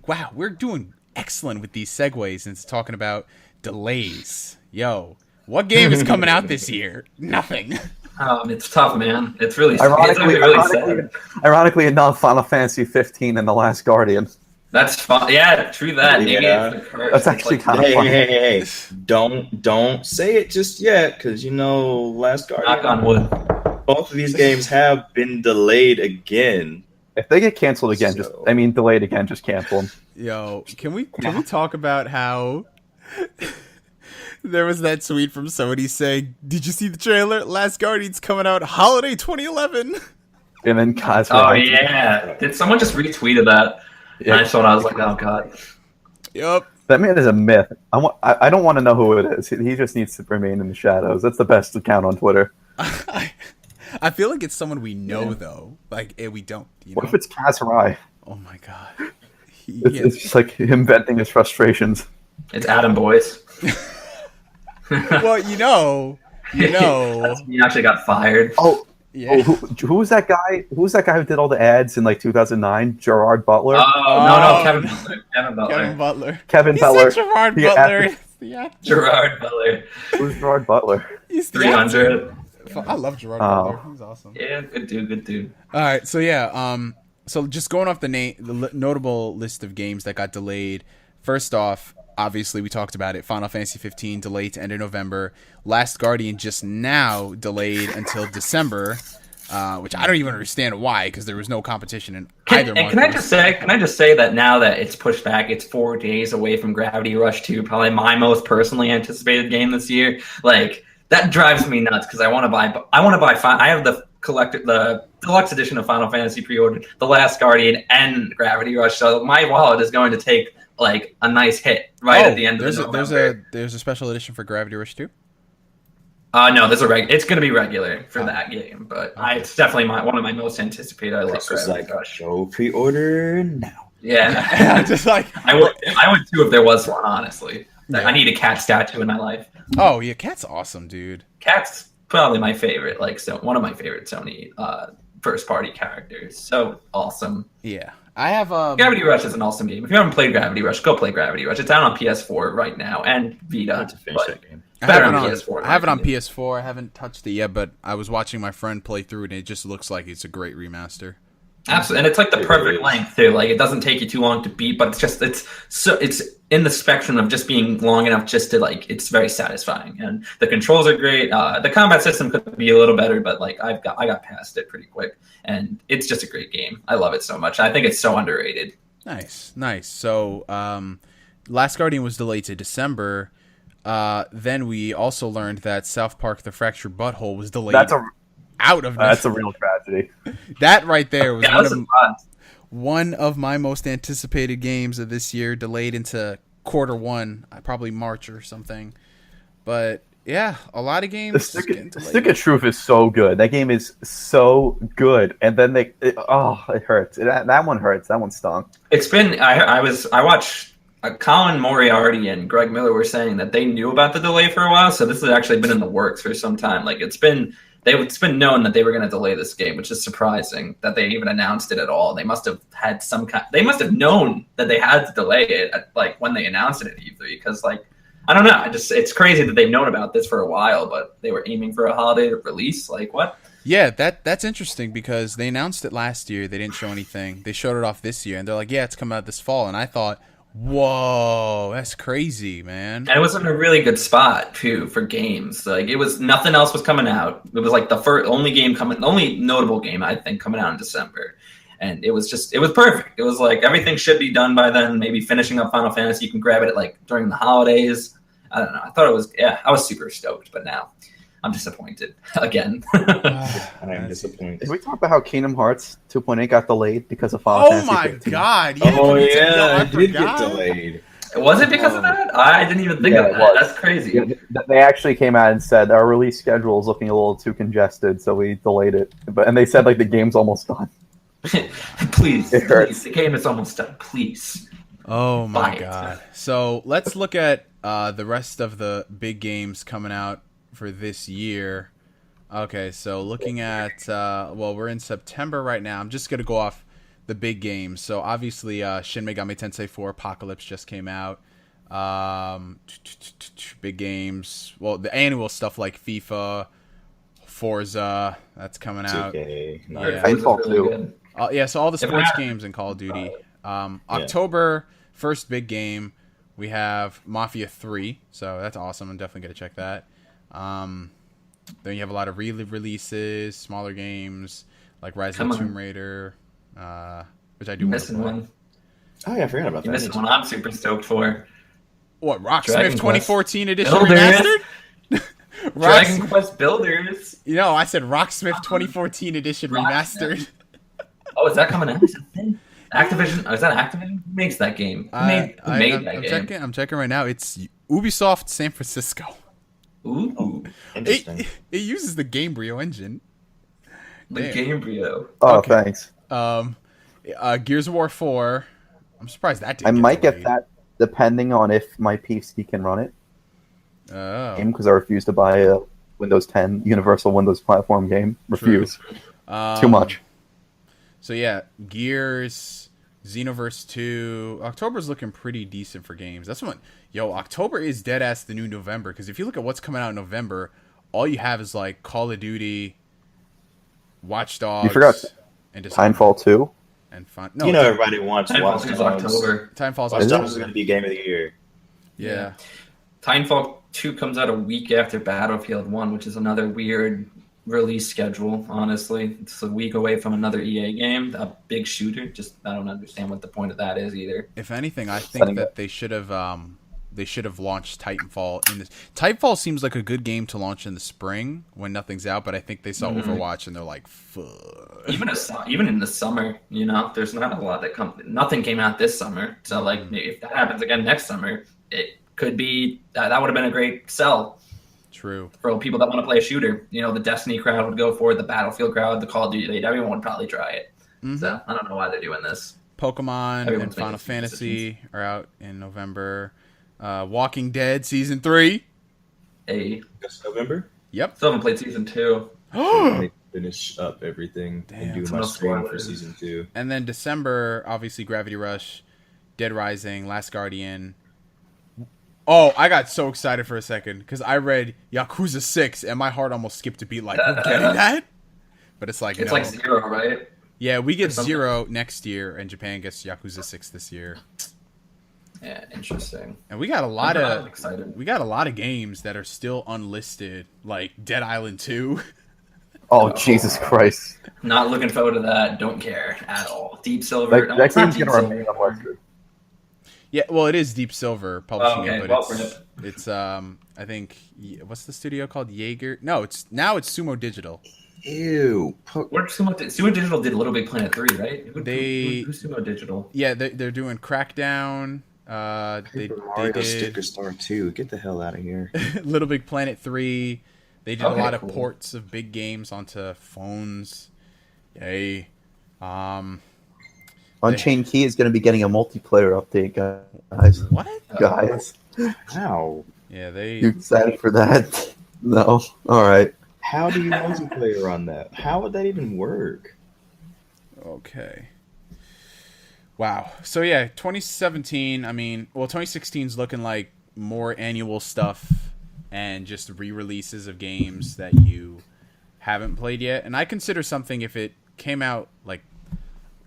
wow, we're doing excellent with these segues into talking about delays. Yo, what game is coming out this year? Nothing. It's tough, man. It's really Ironically, sad. ironically enough, Final Fantasy 15 and The Last Guardian. That's fun. Yeah, true that. Yeah. Maybe it's the curse. That's It's actually like- kind of funny. Hey! Don't say it just yet, because Last Guardian. Knock on wood. both of these games have been delayed again. If they get canceled again, delayed again, just cancel them. Yo, can we talk about how there was that tweet from somebody saying, "Did you see the trailer? Last Guardian's coming out holiday 2011." And then Kaz. Oh yeah, did someone just retweeted that? Yeah. And I saw it. I was like, oh god. Yup. That man is a myth. I don't want to know who it is. He just needs to remain in the shadows. That's the best account on Twitter. I feel like it's someone we know though. Like we don't. What if it's Kaz Hirai? Oh my god. It's just like him venting his frustrations. It's Adam Boyce. Well, you know. He actually got fired. Oh, yeah. Who was that guy? Who was that guy who did all the ads in like 2009? Gerard Butler. No, Kevin Butler. Kevin He Butler. said Gerard Butler. Gerard Butler. Who's Gerard Butler? He's 300. I love Gerard Butler. He's awesome. Yeah, good dude. All right, so yeah, so just going off the notable list of games that got delayed. First off, obviously we talked about it. Final Fantasy 15 delayed to end of November. Last Guardian just now delayed until December, which I don't even understand why, because there was no competition in either month. Can I just say that now that it's pushed back, it's 4 days away from Gravity Rush 2, probably my most personally anticipated game this year. Like that drives me nuts because I want to buy. I have the deluxe edition of Final Fantasy pre-ordered, The Last Guardian, and Gravity Rush. So my wallet is going to take like a nice hit at the end of November. There's a special edition for Gravity Rush 2? No, it's going to be regular for that game, but it's definitely one of my most anticipated. I love Gravity Rush. Show pre-order now. Yeah, just like I would too if there was one. Honestly, I need a cat statue in my life. Oh yeah, Cat's awesome, dude. Cat's probably my favorite, one of my favorite Sony first party characters. So awesome. Yeah. I have Gravity Rush is an awesome game. If you haven't played Gravity Rush, go play Gravity Rush. It's out on PS4 right now and Vita. To finish that game. I have it on PS4. I haven't touched it yet, but I was watching my friend play through it, and it just looks like it's a great remaster. Absolutely, and it's like the perfect length too. Like it doesn't take you too long to beat, but it's in the spectrum of just being long enough just to like it's very satisfying. And the controls are great. The combat system could be a little better, but like I got past it pretty quick, and it's just a great game. I love it so much. I think it's so underrated. Nice. So, Last Guardian was delayed to December. Then we also learned that South Park: The Fractured Butthole was delayed. That's a real tragedy. That right there was fun. One of my most anticipated games of this year, delayed into Q1, probably March or something. But yeah, a lot of games. The Stick of Truth is so good. That game is so good, and then it hurts. That one hurts. That one stung. It's been. I watched. Colin Moriarty and Greg Miller were saying that they knew about the delay for a while, so this has actually been in the works for some time. Like it's been known that they were going to delay this game, which is surprising that they even announced it at all. They must have had they must have known that they had to delay it like when they announced it at E3, because like I don't know, it's crazy that they've known about this for a while, but they were aiming for a holiday release. Like what? Yeah, that's interesting because they announced it last year. They didn't show anything. They showed it off this year, and they're like, yeah, it's coming out this fall. And I thought, whoa, that's crazy, man. And it was in a really good spot too for games. Like it was, nothing else was coming out. It was like the only notable game I think coming out in December. And it was perfect. It was like everything should be done by then. Maybe finishing up Final Fantasy, you can grab it like during the holidays. I don't know. I thought I was super stoked, but now I'm disappointed again. I am disappointed. Did we talk about how Kingdom Hearts 2.8 got delayed because of Final Fantasy 15? Oh my god! Yeah, it did get delayed. Was it because of that? I didn't even think of that. That's crazy. Yeah, they actually came out and said our release schedule is looking a little too congested, so we delayed it. And they said like the game's almost done. Please, the game is almost done. Please. Oh my god! So let's look at the rest of the big games coming out for this year. Okay, so looking at we're in September right now. I'm just gonna go off the big games. So obviously Shin Megami Tensei 4 Apocalypse just came out. Big games. Well, the annual stuff like FIFA, Forza, that's coming out. 2K. Yeah. So all the sports games in Call of Duty. October, first big game, we have Mafia 3. So that's awesome. I'm definitely gonna check that. Then you have a lot of re-releases, smaller games like Rise Come of the on. Tomb Raider, which I do You're want to missing play. one. Oh yeah, I forgot about You're that. missing one I'm super stoked for. What, Rocksmith Dragon 2014 edition Builders. remastered? Dragon Quest Builders. You know, I said Rocksmith 2014 edition remastered. Oh, is that coming out? Is that a thing? Activision? Oh, is that Activision? Who makes that game? Who made that game? I'm checking right now. It's Ubisoft San Francisco. Ooh, Interesting. It uses the Gamebryo engine. the Damn. Gamebryo. Oh, Okay. thanks. Gears of War 4. I'm surprised that didn't I might get delayed. that depending on if my PC can run it. Oh. Because I refuse to buy a Windows 10 Universal Windows platform game. Refuse. Too much. So yeah, Gears, Xenoverse 2. October's looking pretty decent for games. That's what. Yo, October is dead ass the new November. Because if you look at what's coming out in November, all you have is like Call of Duty, Watch Dogs, You forgot and Dishonored. Timefall 2. And fun. You know everybody wants Watch Timefall 2 is Dogs. October. Timefall's Watch Is it? Dogs is going to be game of the year. Yeah. Timefall 2 comes out a week after Battlefield 1, which is another weird release schedule, honestly. It's a week away from another EA game, a big shooter. Just, I don't understand what the point of that is either. If anything, I think that they should have launched Titanfall in this. Titanfall seems like a good game to launch in the spring when nothing's out, but I think they saw Overwatch and they're like, fuck. Even in the summer, you know, there's not a lot that nothing came out this summer. So, like, maybe if that happens again next summer, it could be, that would have been a great sell. True. For people that want to play a shooter. You know, the Destiny crowd would go for it, the Battlefield crowd, the Call of Duty, everyone would probably try it. Mm-hmm. So, I don't know why they're doing this. Pokemon Everyone's and Final making Fantasy are out in November. Walking Dead Season 3. This November? Yep. Still haven't played Season 2. I finish up everything Damn. and do No my stream for spoilers. season 2. And then December, obviously Gravity Rush, Dead Rising, Last Guardian. Oh, I got so excited for a second because I read Yakuza 6 and my heart almost skipped a beat like, we're getting that? But it's like, It's no. like 0, right? Yeah, we get something. 0 next year and Japan gets Yakuza 6 this year. Yeah, interesting. And we got I'm excited. a lot of games that are still unlisted, like Dead Island 2. Oh, Jesus Christ. Not looking forward to that. Don't care at all. Deep Silver. That it's not game's Deep going to Silver remain anymore. unlisted. Yeah, well, it is Deep Silver publishing okay. it, but Well, rip. it's I think, what's the studio called? Jaeger? No, it's Sumo Digital. Ew. What Sumo Digital did Little Big Planet 3, right? Who's Sumo Digital? Yeah, they're doing Crackdown. They Mario did Sticker Star 2. Get the hell out of here. Little Big Planet 3. They did a Okay, lot cool. of ports of big games onto phones. Yay. Unchained Key is going to be getting a multiplayer update, guys. What? Guys, How? Yeah, they. you excited for that? No? Alright. How do you multiplayer on that? How would that even work? Okay. Wow. So yeah, 2017. 2016's looking like more annual stuff and just re-releases of games that you haven't played yet. And I consider something if it came out like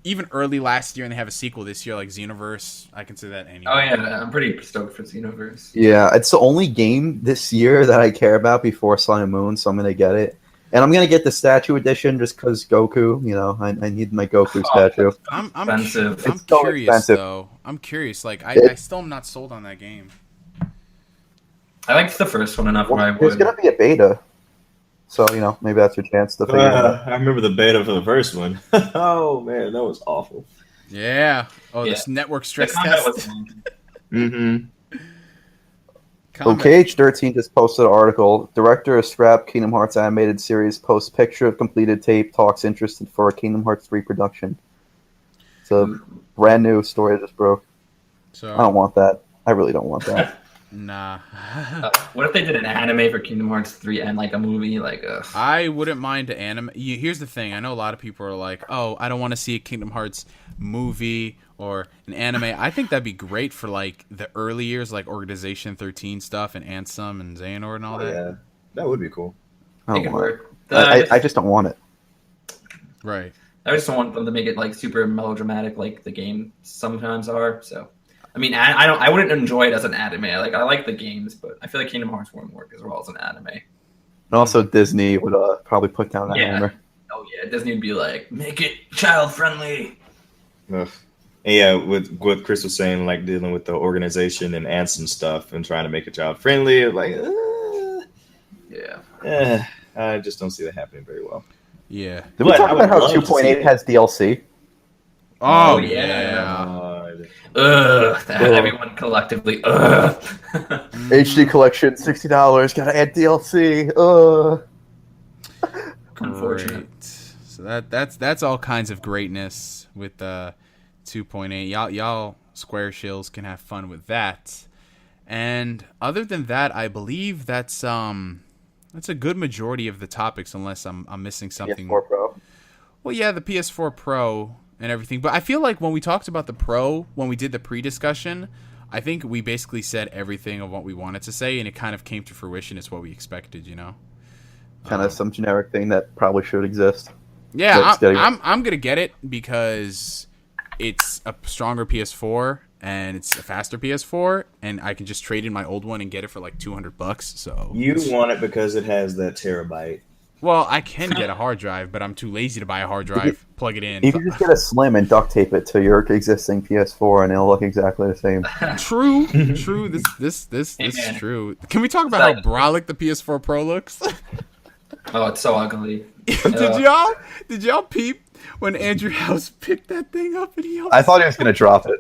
even early last year and they have a sequel this year, like Xenoverse. I consider that annual. Oh yeah, I'm pretty stoked for Xenoverse. Yeah, it's the only game this year that I care about before Sun and Moon, so I'm going to get it. And I'm going to get the statue edition just because Goku, you know, I need my Goku statue. I'm Expensive. I'm It's so curious expensive. though. I'm curious. Like I still am not sold on that game. I liked the first one enough where I There's would. going to be a beta. So, you know, maybe that's your chance to figure it out. I remember the beta for the first one. Oh, man, that was awful. Yeah. Oh, Yeah. this network The stress combat test. was Mm-hmm. So Cage13 just posted an article. Director of Scrap Kingdom Hearts animated series posts picture of completed tape, talks interested for a Kingdom Hearts 3 production. It's a brand new story that just broke. So I don't want that. I really don't want that. nah. What if they did an anime for Kingdom Hearts 3 and like a movie? Like, I wouldn't mind to anime. Here's the thing. I know a lot of people are like, "Oh, I don't want to see a Kingdom Hearts movie or an anime." I think that'd be great for like the early years, like Organization 13 stuff and Ansem and Xehanort and all that. Yeah, that would be cool. I it don't could want it. work. I just don't want it. Right. I just don't want them to make it like super melodramatic, like the game sometimes are. So, I mean, I wouldn't enjoy it as an anime. I like the games, but I feel like Kingdom Hearts wouldn't work as well as an anime. And also, Disney would probably put down that hammer. Oh yeah, Disney would be like, make it child friendly. Ugh. And yeah, with what Chris was saying, like dealing with the organization and Ansem stuff and trying to make it child friendly, like, I just don't see that happening very well. Yeah. Did we talk about how 2.8 has DLC? Oh, yeah. Everyone collectively. HD collection, $60. Gotta add DLC. Unfortunate. Great. So that's all kinds of greatness with 2.8. Y'all Square shills can have fun with that. And other than that, I believe that's a good majority of the topics, unless I'm missing something. PS4 Pro. Well, yeah, the PS4 Pro and everything. But I feel like when we talked about the Pro, when we did the pre-discussion, I think we basically said everything of what we wanted to say, and it kind of came to fruition. It's what we expected, you know? Kind of some generic thing that probably should exist. Yeah, I'm going to get it because it's a stronger PS4 and it's a faster PS4, and I can just trade in my old one and get it for like $200. So you want it because it has that terabyte. Well, I can get a hard drive, but I'm too lazy to buy a hard drive. Plug it in. You can just get a Slim and duct tape it to your existing PS4, and it'll look exactly the same. True. This is true. Can we talk about how brolic the PS4 Pro looks? Oh, it's so ugly. Did y'all peep when Andrew House picked that thing up and I thought he was gonna drop it.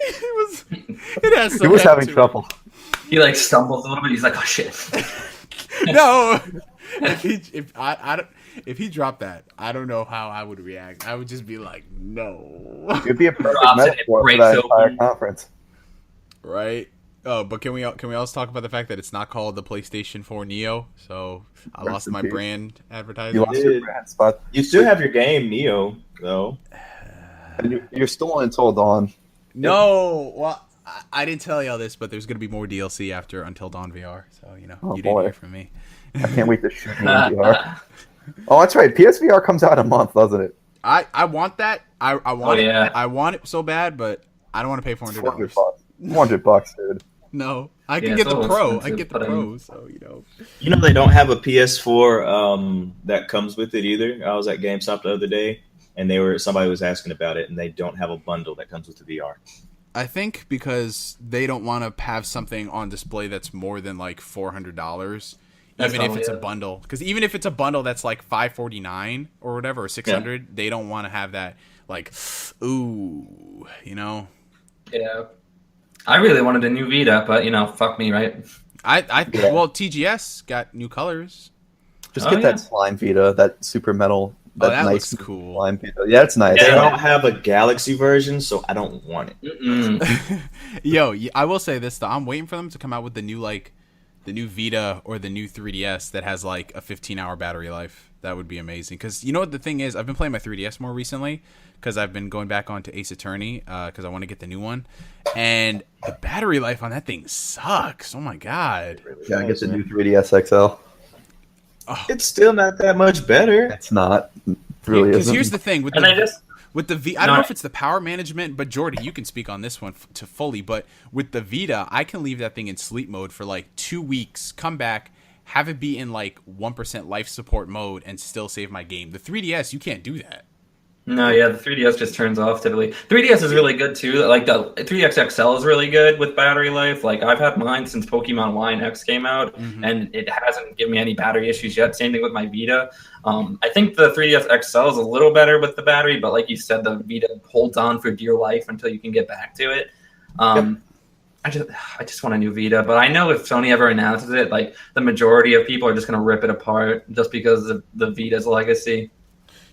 It has some he was having trouble. He like stumbles a little bit. He's like, oh shit. No. If he dropped that, I don't know how I would react. I would just be like, no. It'd be a perfect metaphor for that entire conference, right? Oh, but can we also talk about the fact that it's not called the PlayStation 4 Neo? So I lost my brand advertising. You lost your brand spot. You still have your game Neo though. And you're still Until Dawn. No, well, I didn't tell y'all this, but there's gonna be more DLC after Until Dawn VR. So you didn't hear from me. I can't wait to shoot you in VR. Oh, that's right. PSVR comes out in a month, doesn't it? I want that. I want it. Yeah. I want it so bad, but I don't want to pay $400. $400, dude. No, I can get the Pro. I can get the Pro. So they don't have a PS4 that comes with it either. I was at GameStop the other day, and somebody was asking about it, and they don't have a bundle that comes with the VR. I think because they don't want to have something on display that's more than like $400. Even if it's a bundle, because even if it's a bundle that's like $549 or whatever, or $600, they don't want to have that like, ooh, Yeah, I really wanted a new Vita, but fuck me, right? Well, TGS got new colors. Just get that slime Vita, that super metal. That nice looks cool. Slime Vita. Yeah, it's nice. They don't have a Galaxy version, so I don't want it. Yo, I will say this though, I'm waiting for them to come out with the new Vita or the new 3DS that has like a 15-hour battery life. That would be amazing. Because you know what the thing is? I've been playing my 3DS more recently because I've been going back onto Ace Attorney because I want to get the new one. And the battery life on that thing sucks. Oh my god. Yeah, I get the new 3DS XL. Oh. It's still not that much better. It's not. It really isn't. Because here's the thing. With the V, I don't know if it's the power management, but Jordy, you can speak on this one to fully. But with the Vita, I can leave that thing in sleep mode for like 2 weeks, come back, have it be in like 1% life support mode, and still save my game. The 3DS, you can't do that. No, yeah, the 3DS just turns off typically. 3DS is really good too. Like the 3DS XL is really good with battery life. Like I've had mine since Pokemon Y and X came out, and it hasn't given me any battery issues yet. Same thing with my Vita. I think the 3DS XL is a little better with the battery, but like you said, the Vita holds on for dear life until you can get back to it. I just want a new Vita, but I know if Sony ever announces it, like the majority of people are just going to rip it apart just because of the Vita's legacy.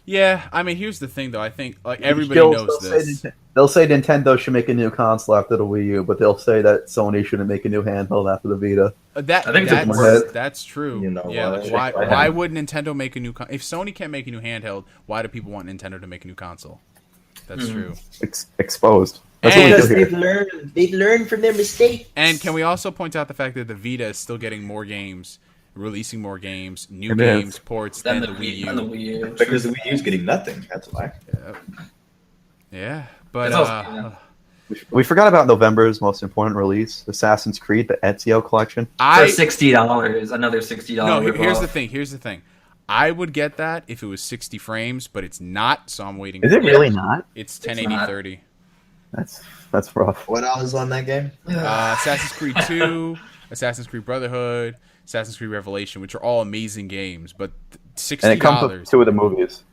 Yeah, I mean, here's the thing, though. I think like everybody knows this. They'll say Nintendo should make a new console after the Wii U, but they'll say that Sony shouldn't make a new handheld after the Vita. That's true. Why would Nintendo make a new console? If Sony can't make a new handheld, why do people want Nintendo to make a new console? That's true. Exposed. Because they've learned from their mistakes. And can we also point out the fact that the Vita is still getting more games, releasing more games, new games, ports than the Wii U. And the Wii U. Because the Wii U is getting nothing. That's why. Yeah, but We forgot about November's most important release, Assassin's Creed, the Ezio collection. For $60, another $60. No, here's the thing. Here's the thing. I would get that if it was 60 frames, but it's not, so I'm waiting. Is it really not? It's 1080-30. That's rough. What else on that game? Assassin's Creed 2, Assassin's Creed Brotherhood, Assassin's Creed Revelation, which are all amazing games, but $60. And it comes with 2 of the movies.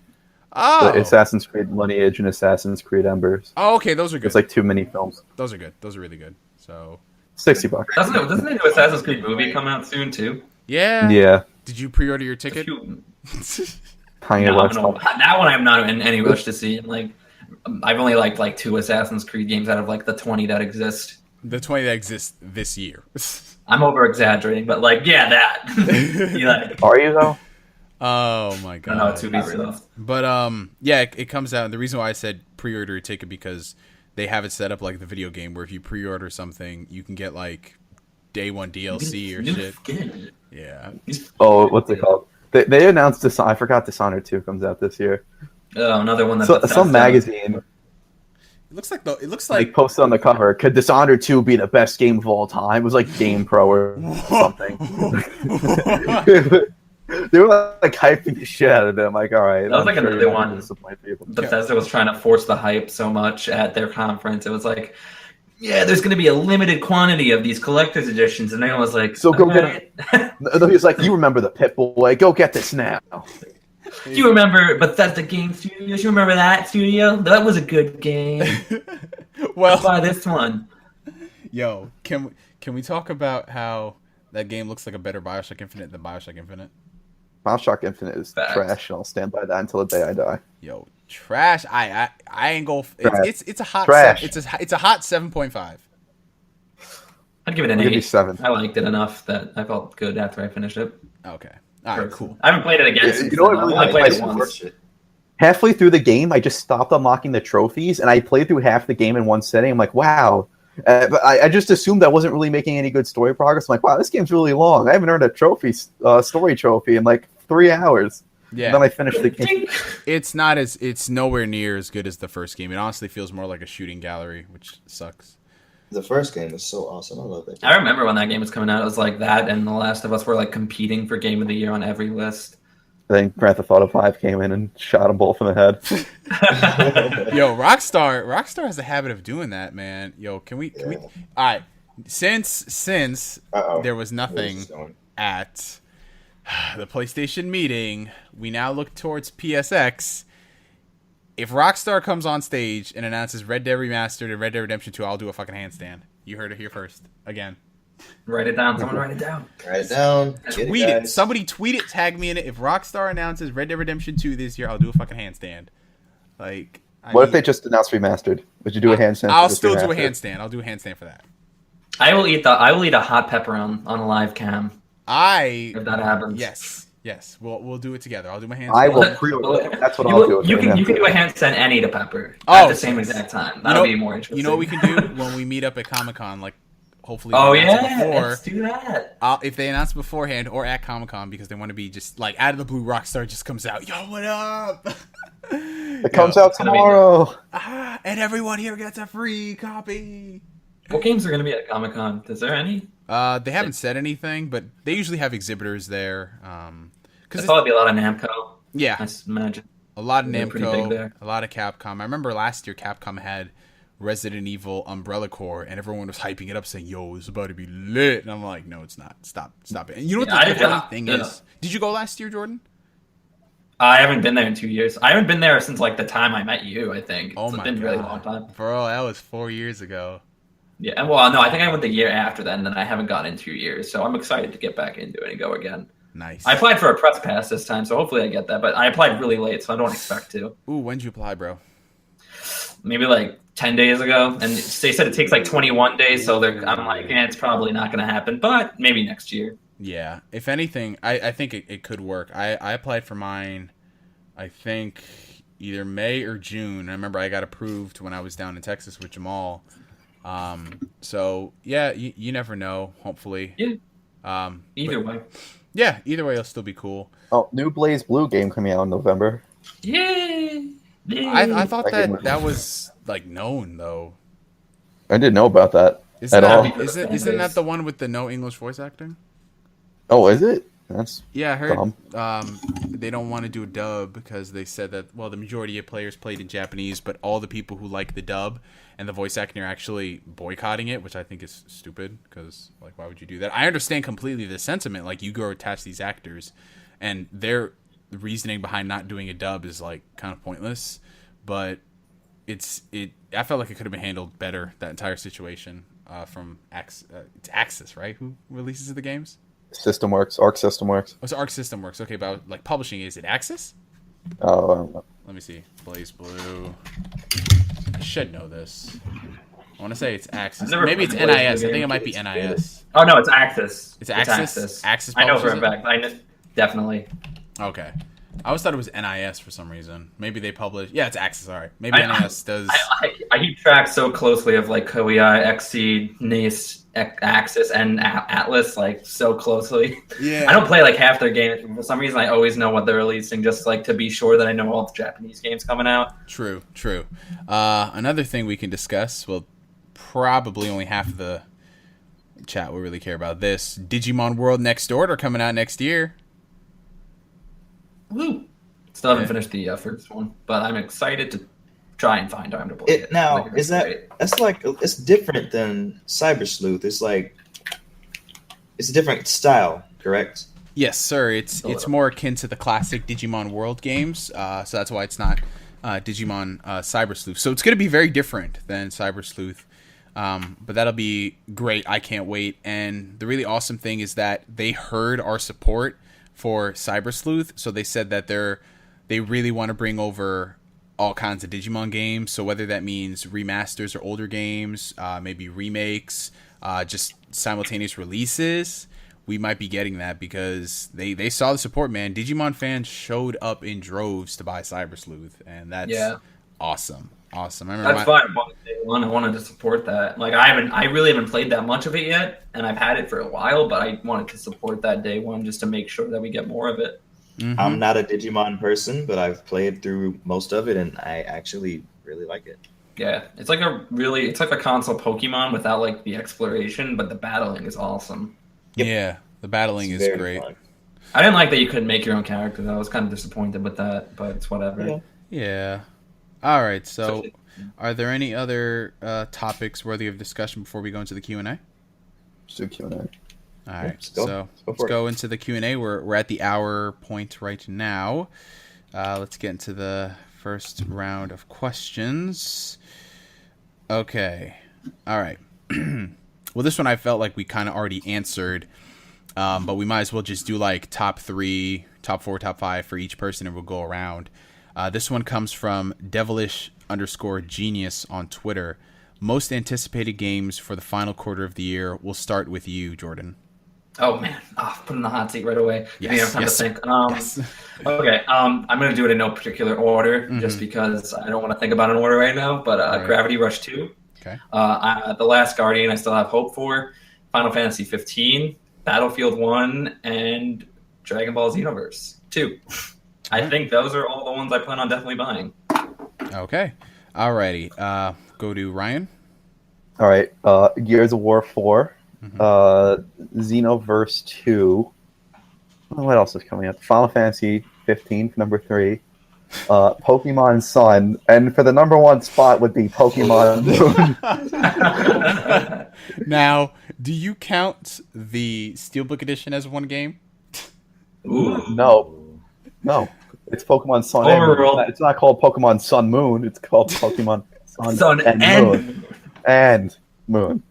Oh. The Assassin's Creed Lineage and Assassin's Creed Embers. Oh, okay, those are good. It's like 2 mini films. Those are good. Those are really good. So $60. Doesn't the new Assassin's Creed movie come out soon too? Yeah. Yeah. Did you pre-order your ticket? Kanye West. That one I'm not in any rush to see. Like, I've only liked like 2 Assassin's Creed games out of like the 20 that exist. The 20 that exist this year. I'm over exaggerating, but like, yeah, that. Like, are you though? Oh my god. No, 2 weeks left. But yeah, it comes out. The reason why I said pre-order a ticket because they have it set up like the video game where if you pre-order something, you can get like day 1 DLC or shit. Skin. Yeah. Oh, what's it called? They announced this. I forgot Dishonored 2 comes out this year. Oh, another one that some magazine. It looks like posted on the cover. Could Dishonored 2 be the best game of all time? It was like GamePro or something. They were like hyping the shit out of it. I'm like, all right. That was like another one. People. Bethesda was trying to force the hype so much at their conference. It was like, yeah, there's going to be a limited quantity of these collector's editions, and everyone was like, so go get it. He was like, you remember the Pip-Boy? Go get this now. Do you remember Bethesda Game Studios? You remember that studio? That was a good game. Well, buy this one. Yo, can we talk about how that game looks like a better BioShock Infinite than BioShock Infinite? BioShock Infinite is trash, and I'll stand by that until the day I die. Yo, trash. I ain't go. It's a hot. Trash. It's a hot 7.5. I'd give it an 8. Give you 7. I liked it enough that I felt good after I finished it. Okay. All right. Cool. I haven't played it again. You know what really I played it nice once. Halfway through the game, I just stopped unlocking the trophies, and I played through half the game in one sitting. I'm like, wow. But I just assumed I wasn't really making any good story progress. I'm like, wow, this game's really long. I haven't earned a story trophy in like 3 hours. Yeah. And then I finished the game. It's nowhere near as good as the first game. It honestly feels more like a shooting gallery, which sucks. The first game is so awesome. I love it. I remember when that game was coming out. It was like that, and The Last of Us were like competing for Game of the Year on every list. I think Grand Theft Auto 5 came in and shot them both in the head. Yo, Rockstar has a habit of doing that, man. Yo, can we? All right, since there was nothing at the PlayStation meeting, we now look towards PSX. If Rockstar comes on stage and announces Red Dead Remastered and Red Dead Redemption 2, I'll do a fucking handstand. You heard it here first. Again. Write it down. Someone write it down. Write it down. Tweet it. Somebody tweet it. Tag me in it. If Rockstar announces Red Dead Redemption 2 this year, I'll do a fucking handstand. Like, what if they just announced remastered? Would you do a handstand? I'll still do a handstand. I'll do a handstand for that. I will eat a hot pepper on a live cam. If that happens. Yes. We'll do it together. I'll do my handstand. I will pre-order. That's what I'll do. You can do a handstand and eat a pepper at the same exact time. That'll be more interesting. You know what we can do when we meet up at Comic-Con, like hopefully. Oh yeah, let's do that. If they announce beforehand or at Comic-Con because they want to be just like out of the blue, Rockstar just comes out. Yo, what up? It comes out tomorrow. And everyone here gets a free copy. What games are going to be at Comic-Con? Is there any? They haven't said anything, but they usually have exhibitors there. There'll probably be a lot of Namco. Yeah, I imagine. A lot of Namco, a lot of Capcom. I remember last year Capcom had Resident Evil Umbrella Corps, and everyone was hyping it up, saying, "Yo, it's about to be lit." And I'm like, "No, it's not. Stop it." And you know what the funny thing is? Did you go last year, Jordan? I haven't been there in 2 years. I haven't been there since like the time I met you. I think. Oh my god, it's been a really long time, bro. That was 4 years ago. Yeah, well, no, I think I went the year after that, and then I haven't gone in 2 years. So I'm excited to get back into it and go again. Nice. I applied for a press pass this time, so hopefully I get that. But I applied really late, so I don't expect to. Ooh, when did you apply, bro? Maybe like 10 days ago, and they said it takes like 21 days. So I'm like, it's probably not going to happen, but maybe next year. Yeah, if anything, I think it could work. I applied for mine, I think either May or June. I remember I got approved when I was down in Texas with Jamal. So yeah, you never know. Hopefully, yeah. Either way. Yeah, either way, it'll still be cool. Oh, new Blaze Blue game coming out in November. Yay! I thought that was like known though. I didn't know about that Isn't at all. that, isn't that the one with the no English voice acting? Oh, is it? That's Yeah, I heard dumb. they don't want to do a dub because they said that, well, the majority of players played in Japanese, but all the people who like the dub and the voice acting are actually boycotting it, which I think is stupid because, like, why would you do that? I understand completely the sentiment. Like, you go attach these actors, and their reasoning behind not doing a dub is, like, kind of pointless, but I felt like it could have been handled better, that entire situation, from it's Axis, right? Who releases the games? System Works, Arc System Works. Oh, it's Arc System Works. Okay, but like publishing, is it Axis? Oh, I don't know. Let me see. Blaze Blue. I should know this. I want to say it's Axis. Maybe it's NIS. I think it might be NIS. Oh no, it's Axis. It's Axis. Axis. I know for a publishes it? fact. I know, definitely. Okay. I always thought it was NIS for some reason. Maybe they publish. Yeah, it's Axis. All right. Maybe NIS does. I keep track so closely of like Koei, Xseed, NIS, Axis, and Atlas, like so closely. Yeah. I don't play like half their games. For some reason, I always know what they're releasing, just like to be sure that I know all the Japanese games coming out. True. Another thing we can discuss. Well, probably only half of the chat will really care about this. Digimon World Next Order coming out next year. Woo! Still haven't finished the first one, but I'm excited to try and find time to play it. Now, Like, is that's like it's different than Cyber Sleuth? It's like it's a different style, correct? Yes, sir. It's more akin to the classic Digimon World games, so that's why it's not Digimon Cyber Sleuth. So it's going to be very different than Cyber Sleuth, but that'll be great. I can't wait. And the really awesome thing is that they heard our support for Cyber Sleuth, so they said that they really want to bring over all kinds of Digimon games. So whether that means remasters or older games, maybe remakes, just simultaneous releases, we might be getting that because they saw the support, man. Digimon fans showed up in droves to buy Cyber Sleuth, and that's awesome. Awesome. That's fine. I wanted to support that. Like I really haven't played that much of it yet, and I've had it for a while, but I wanted to support that day one just to make sure that we get more of it. Mm-hmm. I'm not a Digimon person, but I've played through most of it, and I actually really like it. Yeah, it's like a console Pokemon without like the exploration, but the battling is awesome. Yep. Yeah, the battling is great. Fun. I didn't like that you couldn't make your own characters. I was kind of disappointed with that, but it's whatever. Yeah. All right. So, are there any other topics worthy of discussion before we go into the Q&A? Let's do Q&A. All right. Let's go into the Q&A. We're at the hour point right now. Let's get into the first round of questions. Okay. All right. Well, this one I felt like we kind of already answered, but we might as well just do like top 3, top 4, top 5 for each person, and we'll go around. This one comes from devilish_genius on Twitter. Most anticipated games for the final quarter of the year. We'll start with you, Jordan. Oh man, put in the hot seat right away. Yes, Give me enough time to think. yes. Okay, I'm going to do it in no particular order, just because I don't want to think about an order right now. But Right. Gravity Rush 2, Okay. The Last Guardian, I still have hope for. Final Fantasy 15, Battlefield 1, and Dragon Ball Xenoverse 2. I think those are all the ones I plan on definitely buying. Okay. Alrighty. Go to Ryan. All right. Gears of War 4. Xenoverse 2. What else is coming up? Final Fantasy 15 for number 3. Pokemon Sun. And for the number 1 spot would be Pokemon Moon. Now, do you count the Steelbook Edition as one game? Ooh. No. It's Pokemon Sun and Moon. It's not called Pokemon Sun Moon. It's called Pokemon Sun and Moon. And Moon.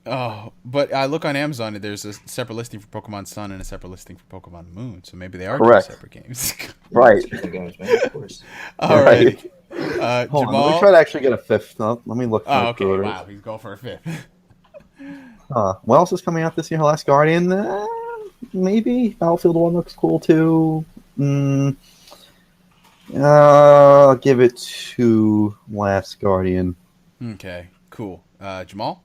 Oh, but I look on Amazon and there's a separate listing for Pokemon Sun and a separate listing for Pokemon Moon. So maybe they are two separate games. Right. Of course. All right. Hold Jamal. on, let me try to actually get a 5th. Let me look for Oh, okay. orders. Wow, he's going for a 5th. What else is coming out this year? Last Guardian? Maybe. Battlefield 1 looks cool too. I'll give it to Last Guardian. Okay, cool. Jamal?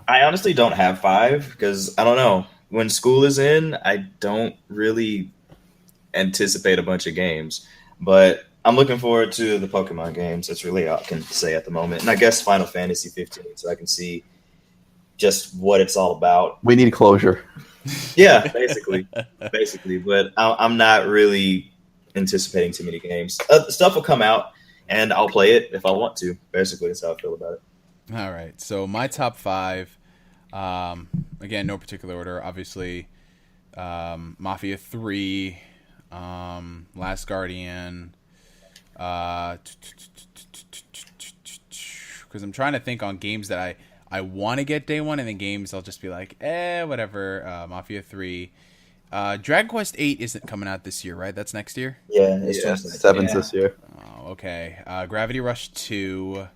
I honestly don't have 5 because I don't know. When school is in, I don't really anticipate a bunch of games. But I'm looking forward to the Pokemon games. That's really all I can say at the moment. And I guess Final Fantasy 15, so I can see just what it's all about. We need closure. Yeah, basically. But I'm not really anticipating too many games. Stuff will come out, and I'll play it if I want to. Basically, that's how I feel about it. All right. So my top 5, again, no particular order. Obviously, Mafia 3, Last Guardian. Because I'm trying to think on games that I want to get day one, and then games I'll just be like, whatever. Mafia 3. Dragon Quest 8 isn't coming out this year, right? That's next year? Yeah, it's Yeah, 2019. 7's this year. Oh, okay. Gravity Rush 2.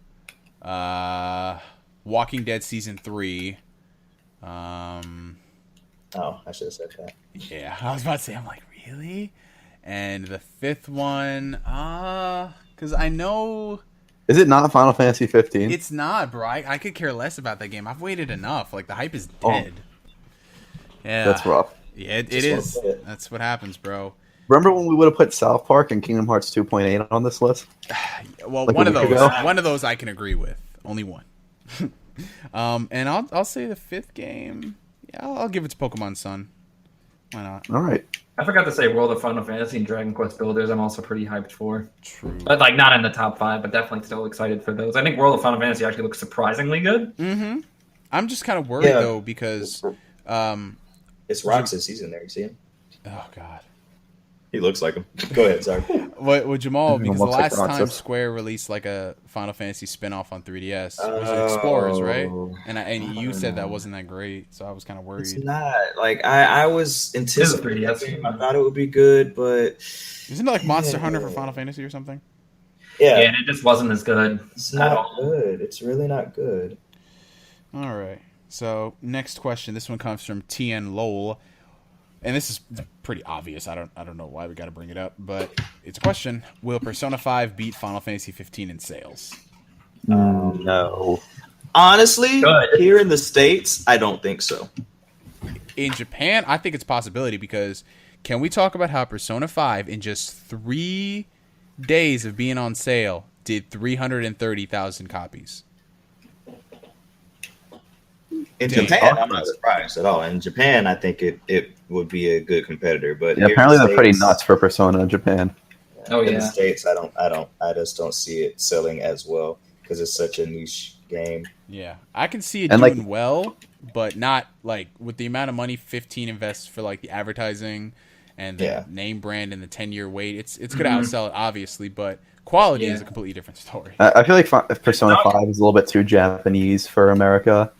Walking Dead Season 3. Oh, I should have said that. Yeah, I was about to say, I'm like, really? And the 5th one, because I know... Is it not Final Fantasy 15? It's not, bro. I could care less about that game. I've waited enough. Like, the hype is dead. Yeah. That's rough. Yeah, it Just is. wanna play it. That's what happens, bro. Remember when we would have put South Park and Kingdom Hearts 2.8 on this list? Well, Like one a of week those. ago? One of those I can agree with. Only one. And I'll say the 5th game. Yeah, I'll give it to Pokemon Sun. Why not? All right. I forgot to say World of Final Fantasy and Dragon Quest Builders I'm also pretty hyped for. True. But like not in the top 5, but definitely still excited for those. I think World of Final Fantasy actually looks surprisingly good. Mm-hmm. I'm just kind of worried though because It's Roxas. He's in there. You see him? oh god. He looks like him. Go ahead. Sorry. What Jamal? Because the Looks like last time Roxas. Square released like a Final Fantasy spin-off on 3DS was it Explorers, right? And you said that wasn't that great, so I was kind of It's worried. not. Like, I was anticipating that 3DS. game. I thought it would be good, but Isn't it like Monster Hunter for Final Fantasy or something? yeah, Yeah, and it just wasn't as good. it's at not all. good. It's really not good. All right. So next question. This one comes from TN Lowell, and this is pretty obvious. I don't know why we got to bring it up, but it's a question: will Persona 5 beat Final Fantasy 15 in sales? No. Honestly, Good. here in the States, I don't think so. In Japan, I think it's a possibility because can we talk about how Persona 5 in just 3 days of being on sale did 330,000 copies? In Dang. Japan, I'm not surprised at all. In Japan, I think it would be a good competitor. But Yeah, here in apparently the they're pretty States- nuts for Persona in Japan. Oh, in yeah. the States, I just don't see it selling as well because it's such a niche game. Yeah, I can see it And, doing like- well, but not like with the amount of money 15 invests for like the advertising and the Yeah. name brand and the 10-year wait. It's going to outsell it obviously, but quality is Yeah. a completely different story. I feel like Persona 5 is a little bit too Japanese for America,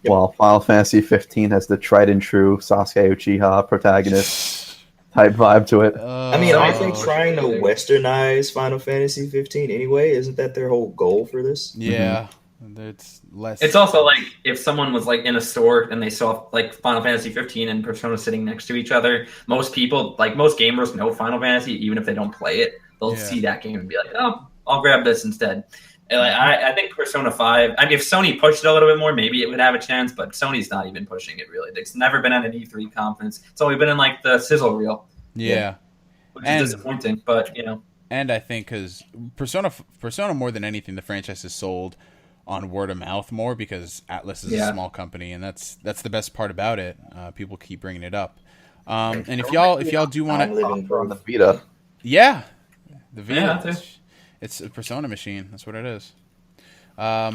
while Final Fantasy 15 has the tried and true Sasuke Uchiha protagonist type vibe to it. I mean, aren't they Oh, trying to shit. westernized Final Fantasy 15 anyway? Isn't that their whole goal for this? Yeah, it's less. It's also like if someone was like in a store and they saw like Final Fantasy 15 and Persona sitting next to each other, most people, like most gamers, know Final Fantasy even if they don't play it. They'll Yeah. see that game and be like, "Oh, I'll grab this instead." And like, I think Persona 5. I mean, if Sony pushed it a little bit more, maybe it would have a chance. But Sony's not even pushing it really. It's never been at an E3 conference. It's only been in like the sizzle reel, yeah. which And- is disappointing. But you know, And I think because Persona more than anything, the franchise is sold on word of mouth more because Atlas is a Yeah. small company, and that's the best part about it. People keep bringing it up. And if y'all do want I'm to, living On the proof. Vita. yeah, the Vita, Yeah, too. it's a Persona machine. That's what it is. All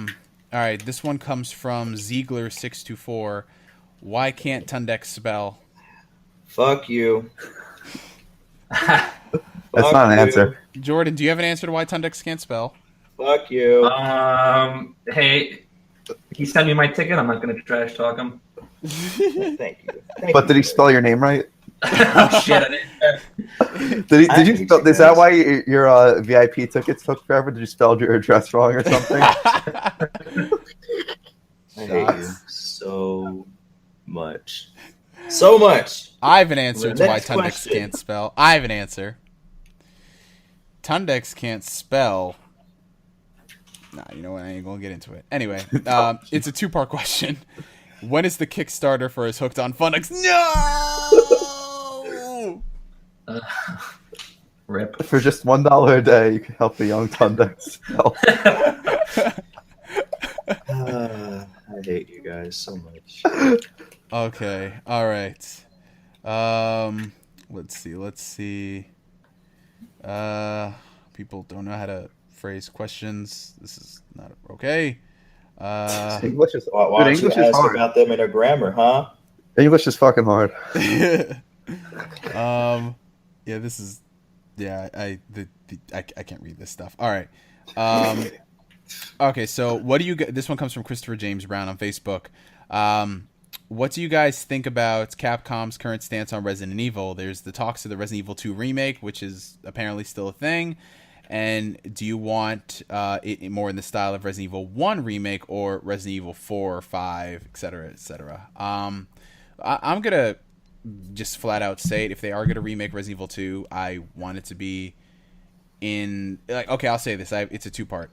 right, this one comes from Ziegler624. Why can't Tundex spell? Fuck you. That's Fuck not an you. answer. Jordan, do you have an answer to why Tundex can't spell? Fuck you. hey, he sent me my ticket. I'm not going to trash talk him. Thank you. Thank But you. did he spell your name right? Oh shit! I didn't- Did I you hate spell? you Is that guys. why your VIP tickets took forever? Did you spell your address wrong or something? I hate you so much. So much. I have an answer to why Next Tundex question. can't spell. I have an answer. Tundex can't spell. Nah, you know what? I ain't gonna get into it. Anyway, it's a 2-part question. When is the Kickstarter for his Hooked on Phonics? No! Rip. For just $1 a day, you can help the young Thunders. I hate you guys so much. Okay. All right. Let's see. People don't know how to phrase questions. This is not okay. English is Why don't you English is ask hard. about them in their grammar, huh? English is fucking hard. Yeah, this is. Yeah, I can't read this stuff. All right. Okay, so what do you? This one comes from Christopher James Brown on Facebook. What do you guys think about Capcom's current stance on Resident Evil? There's the talks of the Resident Evil 2 remake, which is apparently still a thing. And do you want it more in the style of Resident Evil 1 remake or Resident Evil 4 or 5, etc., etc.? I'm going to just flat out say it. If they are going to remake Resident Evil 2, I want it to be in... okay, I'll say this. It's a two-part.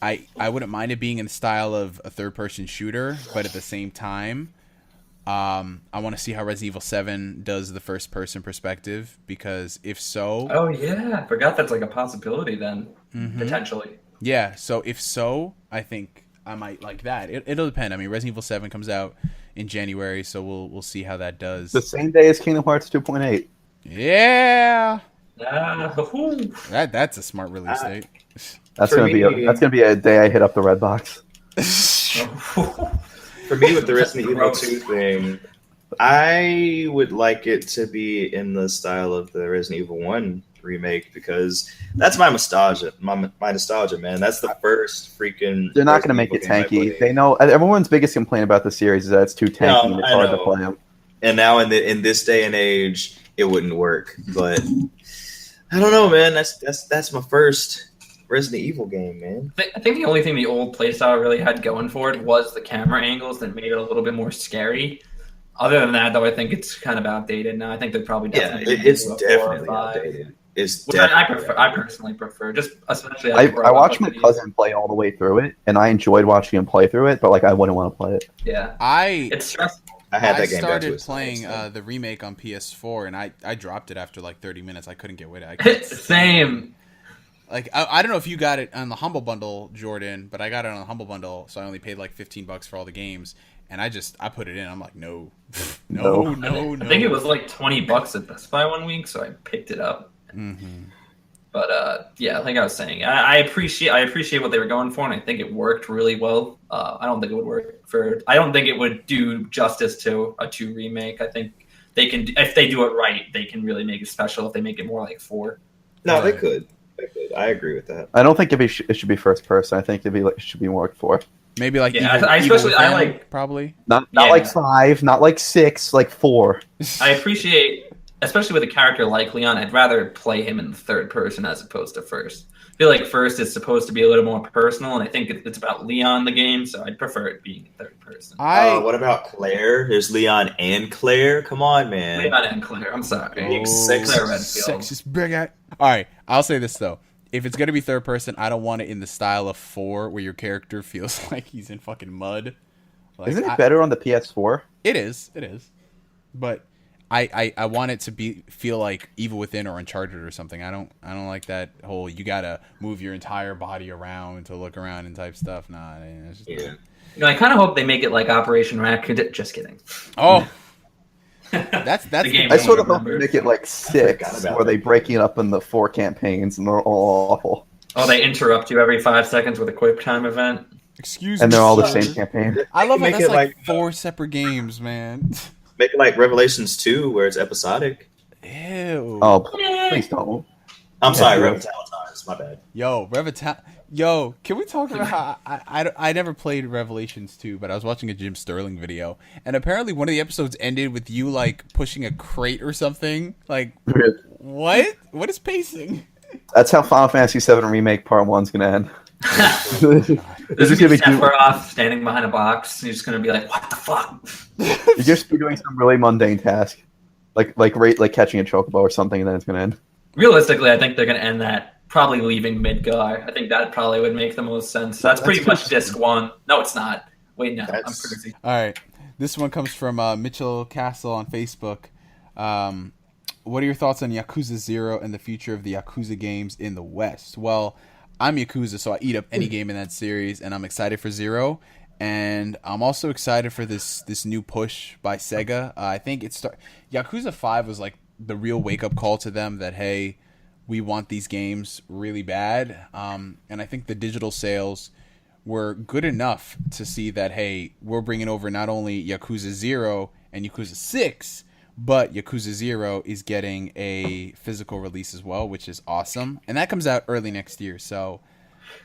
I wouldn't mind it being in the style of a third-person shooter, but at the same time... I want to see how Resident Evil 7 does the first-person perspective, because if so... Oh, yeah. I forgot that's like a possibility then, potentially. Yeah, so if so, I think I might like that. It'll depend. I mean, Resident Evil 7 comes out in January, so we'll see how that does. The same day as Kingdom Hearts 2.8. Yeah! That's a smart release date. That's gonna be a day I hit up the Red Box. For me, with the Resident Evil 2 thing, I would like it to be in the style of the Resident Evil 1 remake, because that's my nostalgia. My nostalgia, man. That's the first freaking... They're not going to make it tanky. They know... Everyone's biggest complaint about the series is that it's too tanky and it's hard to play them. And now in this day and age, it wouldn't work. But I don't know, man. That's my first Resident Evil game, man. I think the only thing the old playstyle really had going for it was the camera angles that made it a little bit more scary. Other than that, though, I think it's kind of outdated now. I think they're probably it's definitely outdated. I personally prefer, just especially. I watched my cousin play all the way through it, and I enjoyed watching him play through it. But like, I wouldn't want to play it. Yeah, it's stressful. I started playing the remake on PS4, and I dropped it after like 30 minutes. I couldn't get with it. Same. Like, I don't know if you got it on the Humble Bundle, Jordan, but I got it on the Humble Bundle, so I only paid like $15 for all the games, and I put it in. I'm like, no. I think it was like $20 at Best Buy one week, so I picked it up. Mm-hmm. But yeah, like I was saying, I appreciate what they were going for, and I think it worked really well. I don't think it would do justice to a 2 remake. I think they can, if they do it right, they can really make it special if they make it more like 4. No, they could. I agree with that. I don't think it should be first person. I think it should be more like 4. Maybe like probably not like 5, not like 6, like 4. I appreciate, especially with a character like Leon, I'd rather play him in the third person as opposed to first. I feel like first is supposed to be a little more personal, and I think it's about Leon the game, so I'd prefer it being in third person. What about Claire? There's Leon and Claire. Come on, man. Leon and Claire. I'm sorry. Sexist big guy. All right, I'll say this though. If it's gonna be third person, I don't want it in the style of 4, where your character feels like he's in fucking mud. Like, isn't it better on the PS4? It is. But I want it to feel like Evil Within or Uncharted or something. I don't like that whole you gotta move your entire body around to look around and type stuff. Nah, it's just I kind of hope they make it like Operation Raccoon. Just kidding. Oh, that's the game. I sort of hope they make it like 6, where they break it up into 4 campaigns and they're all awful. Oh, they interrupt you every 5 seconds with a quick time event. Excuse me. And they're all the same campaign. I love how that's like 4 separate games, man. Make it like Revelations 2, where it's episodic. Ew. Oh, please don't. I'm sorry, Revital Times. My bad. Yo, can we talk about how I never played Revelations 2, but I was watching a Jim Sterling video, and apparently one of the episodes ended with you like pushing a crate or something. Like, what? What is pacing? That's how Final Fantasy VII Remake Part 1's gonna end. There's just gonna be Sephiroth standing behind a box. You're just gonna be like, "What the fuck?" You're just be doing some really mundane task, like catching a chocobo or something, and then it's gonna end. Realistically, I think they're gonna end that probably leaving Midgar. I think that probably would make the most sense. That's pretty much disc 1. No, it's not. Wait, no, I'm crazy. All right, this one comes from Mitchell Castle on Facebook. what are your thoughts on Yakuza 0 and the future of the Yakuza games in the West? Well, I'm Yakuza, so I eat up any game in that series, and I'm excited for 0. And I'm also excited for this new push by Sega. I think Yakuza 5 was like the real wake-up call to them that, hey, we want these games really bad. And I think the digital sales were good enough to see that, hey, we're bringing over not only Yakuza 0 and Yakuza 6, but Yakuza 0 is getting a physical release as well, which is awesome. And that comes out early next year, so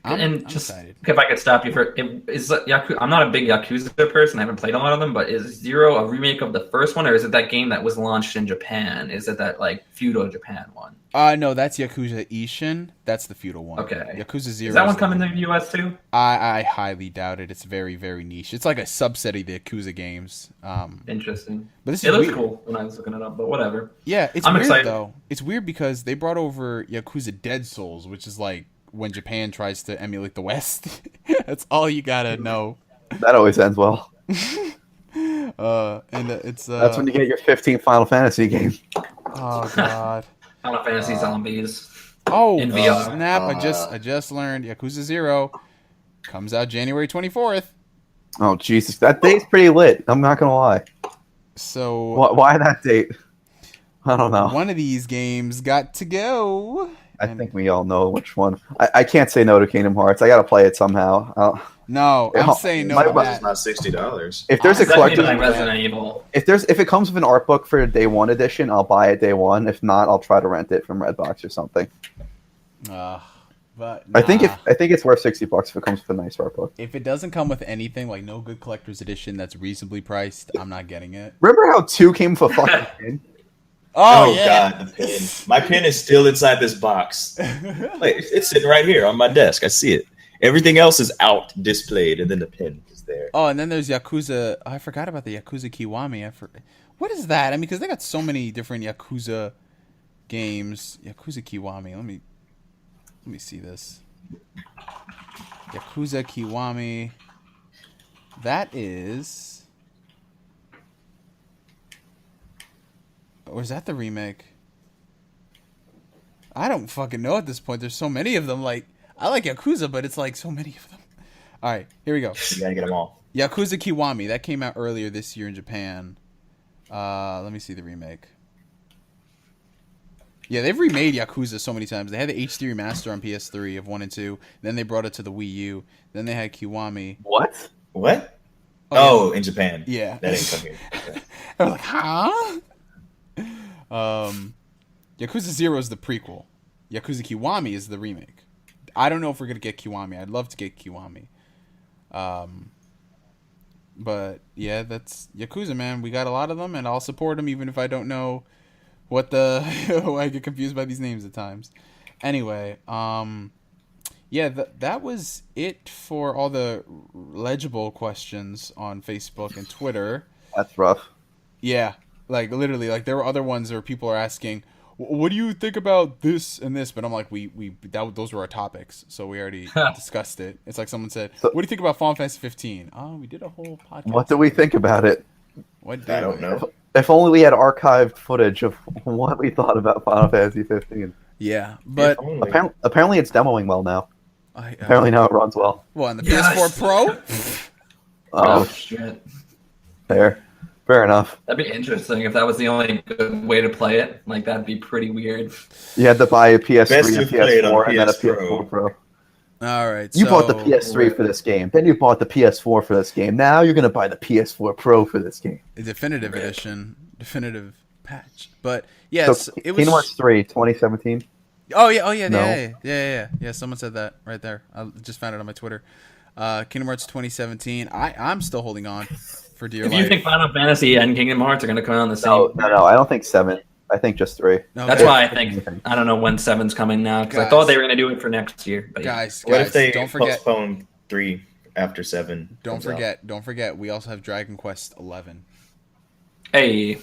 I'm excited. If I could stop you I'm not a big Yakuza person. I haven't played a lot of them, but is 0 a remake of the first one, or is it that game that was launched in Japan? Is it that like feudal Japan one? No, that's Yakuza Ishin. That's the feudal one. Okay. Yakuza 0. Is that one coming to the US too? I highly doubt it. It's very, very niche. It's like a subset of the Yakuza games. Interesting. But it looks cool when I was looking it up, but whatever. Yeah, I'm weird excited though. It's weird because they brought over Yakuza Dead Souls, which is like when Japan tries to emulate the West. That's all you gotta know. That always ends well. That's when you get your 15th Final Fantasy game. Oh god. Final Fantasy Zombies. Oh in VR. Snap! I just learned Yakuza 0 comes out January 24th. Oh Jesus, that date's pretty lit. I'm not gonna lie. So why that date? I don't know. One of these games got to go. I think we all know which one. I can't say no to Kingdom Hearts. I gotta play it somehow. No, I'm saying no. It's not $60. If there's a collector's like Resident Evil, if it comes with an art book for day one edition, I'll buy it day one. If not, I'll try to rent it from Redbox or something. But nah. I think it's worth $60 if it comes with a nice art book. If it doesn't come with anything, like no good collector's edition that's reasonably priced, I'm not getting it. Remember how 2 came with a fucking pin? Oh yeah. God, the pin. My pin is still inside this box. Like, it's sitting right here on my desk. I see it. Everything else is out displayed, and then the pin is there. Oh, and then there's Yakuza. I forgot about the Yakuza Kiwami. What is that? I mean, because they got so many different Yakuza games. Yakuza Kiwami. Let me see this. Yakuza Kiwami. That is. Or is that the remake? I don't fucking know at this point. There's so many of them. Like, I like Yakuza, but it's like so many of them. All right, here we go. You gotta get them all. Yakuza Kiwami. That came out earlier this year in Japan. Let me see the remake. Yeah, they've remade Yakuza so many times. They had the HD remaster on PS3 of 1 and 2. Then they brought it to the Wii U. Then they had Kiwami. What? Oh, in Japan. Yeah. That didn't come here. Okay. I was like, huh? Yakuza 0 is the prequel. Yakuza Kiwami is the remake. I don't know if we're gonna get Kiwami. I'd love to get Kiwami. But yeah, that's Yakuza, man. We got a lot of them, and I'll support them even if I don't know what the. I get confused by these names at times. Anyway, yeah, that was it for all the legible questions on Facebook and Twitter. That's rough. Yeah. Like, literally, like, there were other ones where people are asking, what do you think about this and this? But I'm like, those were our topics, so we already discussed it. It's like someone said, what do you think about Final Fantasy 15? Oh, we did a whole podcast. What do we think about it? I don't know. If only we had archived footage of what we thought about Final Fantasy 15. Yeah, but apparently it's demoing well now. Apparently now it runs well. Well, on the PS4 Pro? Oh, shit. Fair enough. That'd be interesting if that was the only good way to play it. Like, that'd be pretty weird. You had to buy a PS3 and a PS4 and then a PS4 Pro. All right. You bought the PS3 for this game. Then you bought the PS4 for this game. Now you're going to buy the PS4 Pro for this game. The definitive edition. Definitive patch. But, yes, it was... Kingdom Hearts 3, 2017. Oh, yeah. No. Yeah, someone said that right there. I just found it on my Twitter. Kingdom Hearts 2017. I'm still holding on for dear life. If you think Final Fantasy and Kingdom Hearts are going to come out on the same... No, I don't think 7. I think just 3. No, that's why I think... I don't know when 7's coming now, because I thought they were going to do it for next year. But guys, what if they don't forget, postpone 3 after 7? Don't forget, we also have Dragon Quest 11. Hey,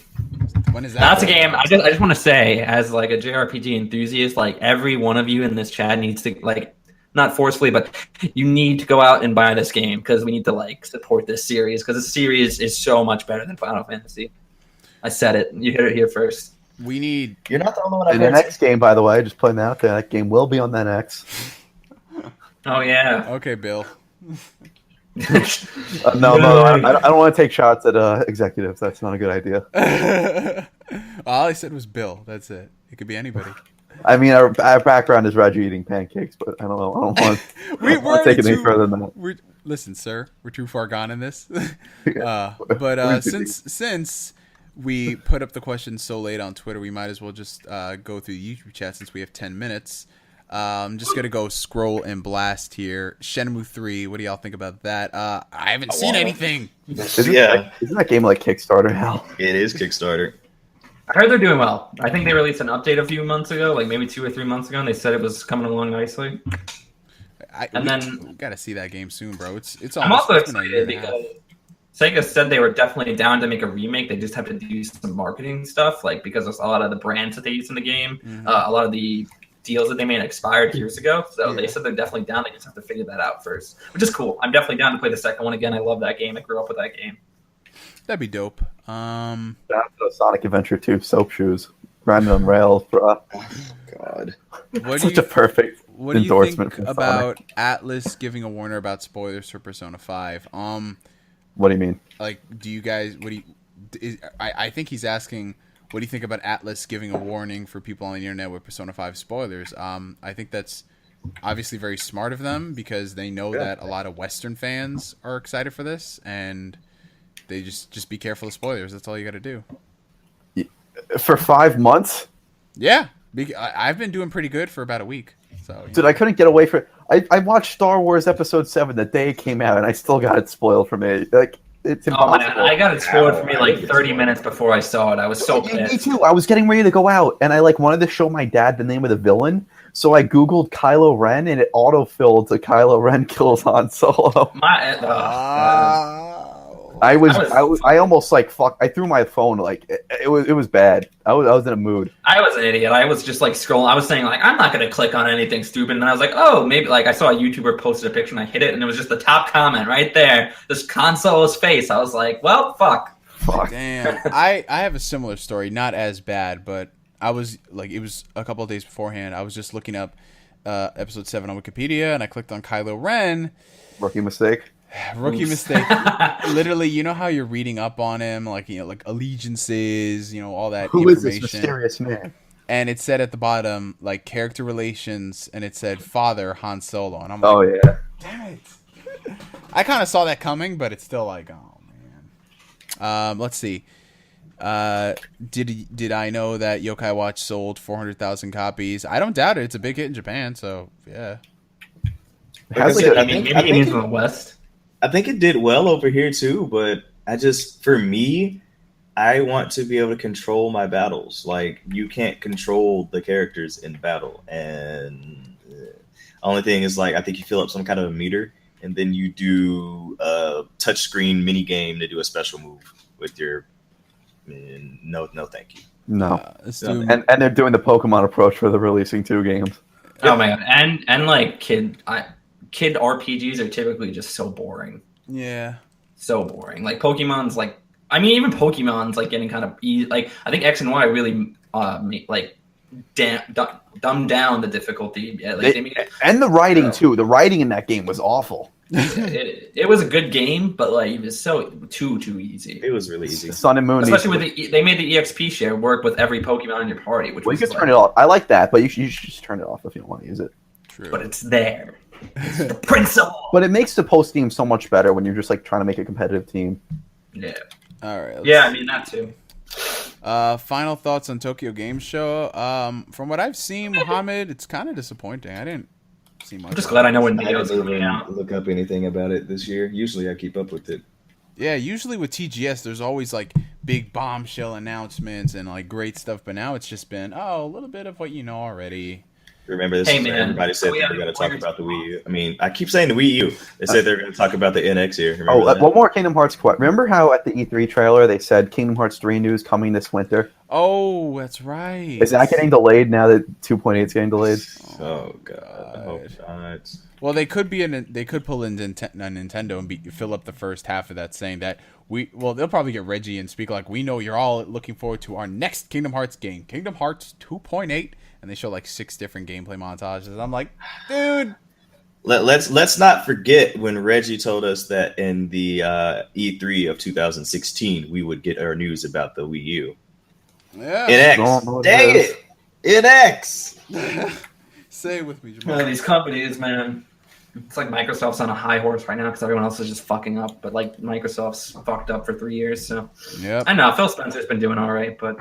when is that? That's a game. I just want to say, as like a JRPG enthusiast, like every one of you in this chat needs to, like, not forcefully, but you need to go out and buy this game because we need to like support this series because this series is so much better than Final Fantasy. I said it. You heard it here first. We need. You're not the only one I've And the heard. next game, by the way, just putting that out there, that game will be on that X. Oh yeah. Okay, Bill. No, I don't want to take shots at executives. That's not a good idea. All I said was Bill. That's it. It could be anybody. I mean, our background is Reggie eating pancakes, but I don't know. I don't want to take it any further than that. Listen, sir, we're too far gone in this. Yeah. But since we put up the question so late on Twitter, we might as well just go through the YouTube chat since we have 10 minutes. I'm just going to go scroll and blast here. Shenmue 3, what do y'all think about that? I haven't seen anything. Isn't that game like Kickstarter now? It is Kickstarter. I heard they're doing well. I think they released an update a few months ago, like maybe 2 or 3 months ago, and they said it was coming along nicely. We got to see that game soon, bro. It's I'm almost, also it's been a excited year and a half. because Sega said they were definitely down to make a remake. They just have to do some marketing stuff, like because there's a lot of the brands that they use in the game, a lot of the deals that they made expired years ago. So they said they're definitely down. They just have to figure that out first, which is cool. I'm definitely down to play the second one again. I love that game. I grew up with that game. That'd be dope. That's Sonic Adventure 2 soap shoes. Grinding on rails, bro. Oh, God. Such a perfect what do you endorsement think from about Sonic. Atlas giving a warner about spoilers for Persona 5? What do you mean? Like, do you guys? I think he's asking, what do you think about Atlas giving a warning for people on the internet with Persona 5 spoilers? I think that's obviously very smart of them because they know that a lot of Western fans are excited for this, and they just be careful of spoilers. That's all you got to do. For 5 months? Yeah, I've been doing pretty good for about a week. So, Dude, I couldn't get away from it. I watched Star Wars Episode 7 the day it came out, and I still got it spoiled for me. Like, it's impossible. Oh man, I got it spoiled for me like 30 minutes before I saw it. I was so pissed. Me too. I was getting ready to go out, and I wanted to show my dad the name of the villain, so I Googled Kylo Ren, and it autofilled to Kylo Ren kills Han Solo. I almost fuck. I threw my phone it was bad. I was in a mood. I was an idiot. I was just scrolling. I was saying I'm not gonna click on anything stupid. And then I was like, oh, maybe I saw a YouTuber posted a picture and I hit it and it was just the top comment right there. This Han Solo's face. I was like, well, fuck. Damn. I have a similar story, not as bad, but I was it was a couple of days beforehand. I was just looking up episode 7 on Wikipedia and I clicked on Kylo Ren. Rookie mistake. Literally, you know how you're reading up on him, like allegiances, all that Who is information. this mysterious man? And it said at the bottom, character relations, and it said father Han Solo. And I'm like, oh yeah, damn it. I kind of saw that coming, but it's still oh man. Let's see. Did I know that Yokai Watch sold 400,000 copies? I don't doubt it. It's a big hit in Japan, so yeah. Maybe it means in the West. I think it did well over here too, but for me, I want to be able to control my battles. You can't control the characters in battle, and only thing is I think you fill up some kind of a meter, and then you do a touchscreen mini game to do a special move with your. No, thank you. No, and they're doing the Pokemon approach where they're releasing 2 games. Oh my god, and kid RPGs are typically just so boring. Yeah. So boring. Pokemon's even Pokemon's getting kind of easy. I think X and Y really dumbed down the difficulty. Yeah, and the writing too. The writing in that game was awful. It was a good game, but it was so too easy. It was really easy. Sun and Moon, especially with they made the EXP share work with every Pokemon in your party, which you can turn it off. I like that, but you should just turn it off if you don't want to use it. True. But it's there. It's the principle. But it makes the post game so much better when you're just trying to make a competitive team. Yeah. All right. Yeah, I mean that too. Final thoughts on Tokyo Game Show. From what I've seen, Mohammed, it's kind of disappointing. I didn't see much. I'm just glad I know when I Neo's didn't coming out. look up anything about it this year. Usually I keep up with it. Yeah, usually with TGS, there's always big bombshell announcements and great stuff, but now it's just been a little bit of what you know already. Remember this? Everybody said they were going to talk about the Wii U. I mean, I keep saying the Wii U. They said they're going to talk about the NX here. Remember that? One more Kingdom Hearts quote. Remember how at the E3 trailer they said Kingdom Hearts 3 news coming this winter? Oh, that's right. Is that getting delayed now that 2.8 is getting delayed? Oh God, I hope not. Well, they could pull in Nintendo and fill up the first half of that, saying that they'll probably get Reggie and speak like, we know you're all looking forward to our next Kingdom Hearts game, Kingdom Hearts 2.8, and they show like 6 different gameplay montages. I'm like, dude. Let's not forget when Reggie told us that in the E3 of 2016 we would get our news about the Wii U. Yeah. NX. Dang it. NX. Say it with me, Jamal. These companies, man. It's like Microsoft's on a high horse right now because everyone else is just fucking up. But like Microsoft's fucked up for 3 years. So yeah, I know Phil Spencer's been doing all right, but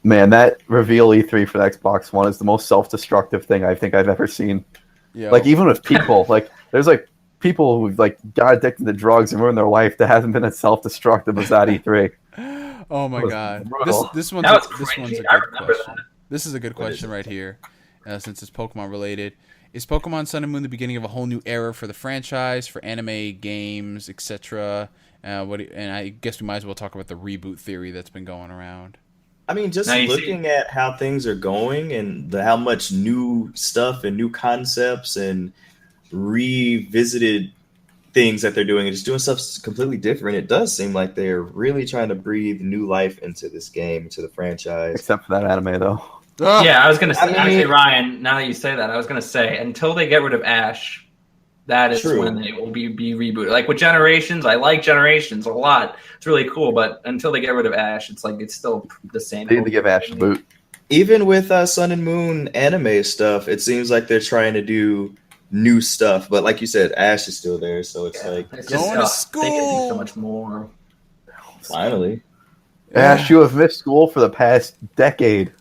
man, that reveal E3 for the Xbox One is the most self-destructive thing I think I've ever seen. Yeah. Like even with people, like there's like people who like got addicted to drugs and ruined their life that hasn't been as self-destructive as that E3. Oh my God! This one's a good question. This is a good question right here, since it's Pokemon related. Is Pokemon Sun and Moon the beginning of a whole new era for the franchise, for anime, games, etc.? And I guess we might as well talk about the reboot theory that's been going around. I mean, just looking at how things are going and how much new stuff and new concepts and revisited things that they're doing and just doing stuff completely different, it does seem like they're really trying to breathe new life into this game, into the franchise. Except for that anime, though. Yeah, I was going to say, actually, Ryan, now that you say that, I was going to say, until they get rid of Ash, that is when they will be rebooted. Like with Generations, I like Generations a lot. It's really cool, but until they get rid of Ash, it's like it's still the same. They need to give Ash a boot. Even with Sun and Moon anime stuff, it seems like they're trying to do new stuff. But like you said, Ash is still there, so it's like it's going to school. They can do so much more. Finally, Ash, you have missed school for the past decade.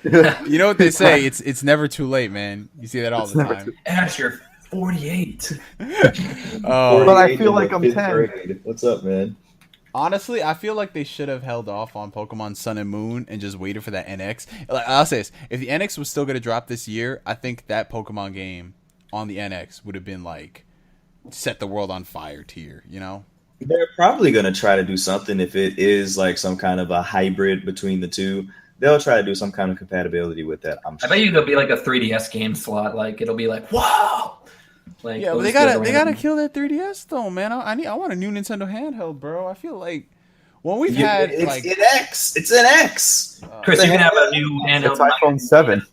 You know what they say? It's never too late, man. You see that all the time. Ash, you're 48. But I feel like I'm 10. Grade. What's up, man? Honestly, I feel like they should have held off on Pokemon Sun and Moon and just waited for that NX. Like, I'll say this: if the NX was still going to drop this year, I think that Pokemon game on the NX would have been like set the world on fire tier. You know? They're probably going to try to do something if it is like some kind of a hybrid between the two. They'll try to do some kind of compatibility with that. I'm sure. I bet you there'll be like a 3DS game slot. Like it'll be like, wow. Like, yeah, but they gotta kill that 3DS though, man. I want a new Nintendo handheld, bro. I feel like when we've had it's like NX, it's NX. Chris, you can have a new handheld. It's iPhone 7.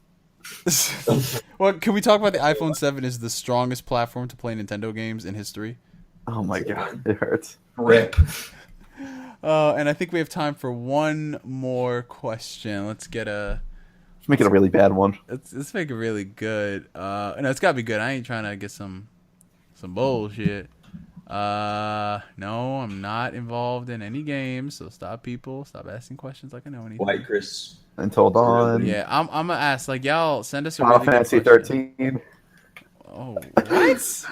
Well, can we talk about the iPhone 7 is the strongest platform to play Nintendo games in history? Oh my God, it hurts. Rip. And I think we have time for one more question. Let's make it a really bad one. Let's make it really good. No, it's gotta be good. I ain't trying to get some bullshit. No, I'm not involved in any games. So stop asking questions like I know anything. White Chris. Until dawn. Yeah, I'm gonna ask like y'all send us a Final really Fantasy good question. 13. Oh, what?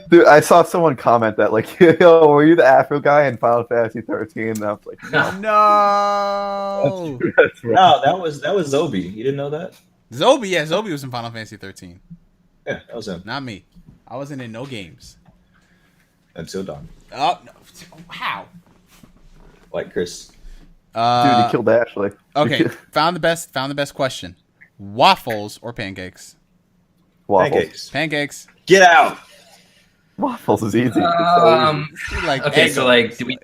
Dude, I saw someone comment that like, yo, were you the Afro guy in Final Fantasy 13? And I was like, no. That's right. No, that was Zobi. You didn't know that? Zobi was in Final Fantasy 13. Yeah, that was him. Not me. I wasn't in no games. Until dawn. Oh, no. How? White Chris. Dude, he killed Ashley. Okay, found the best question. Waffles or pancakes? Waffles. Pancakes. Get out. Waffles is easy. Like okay, egg so like, do we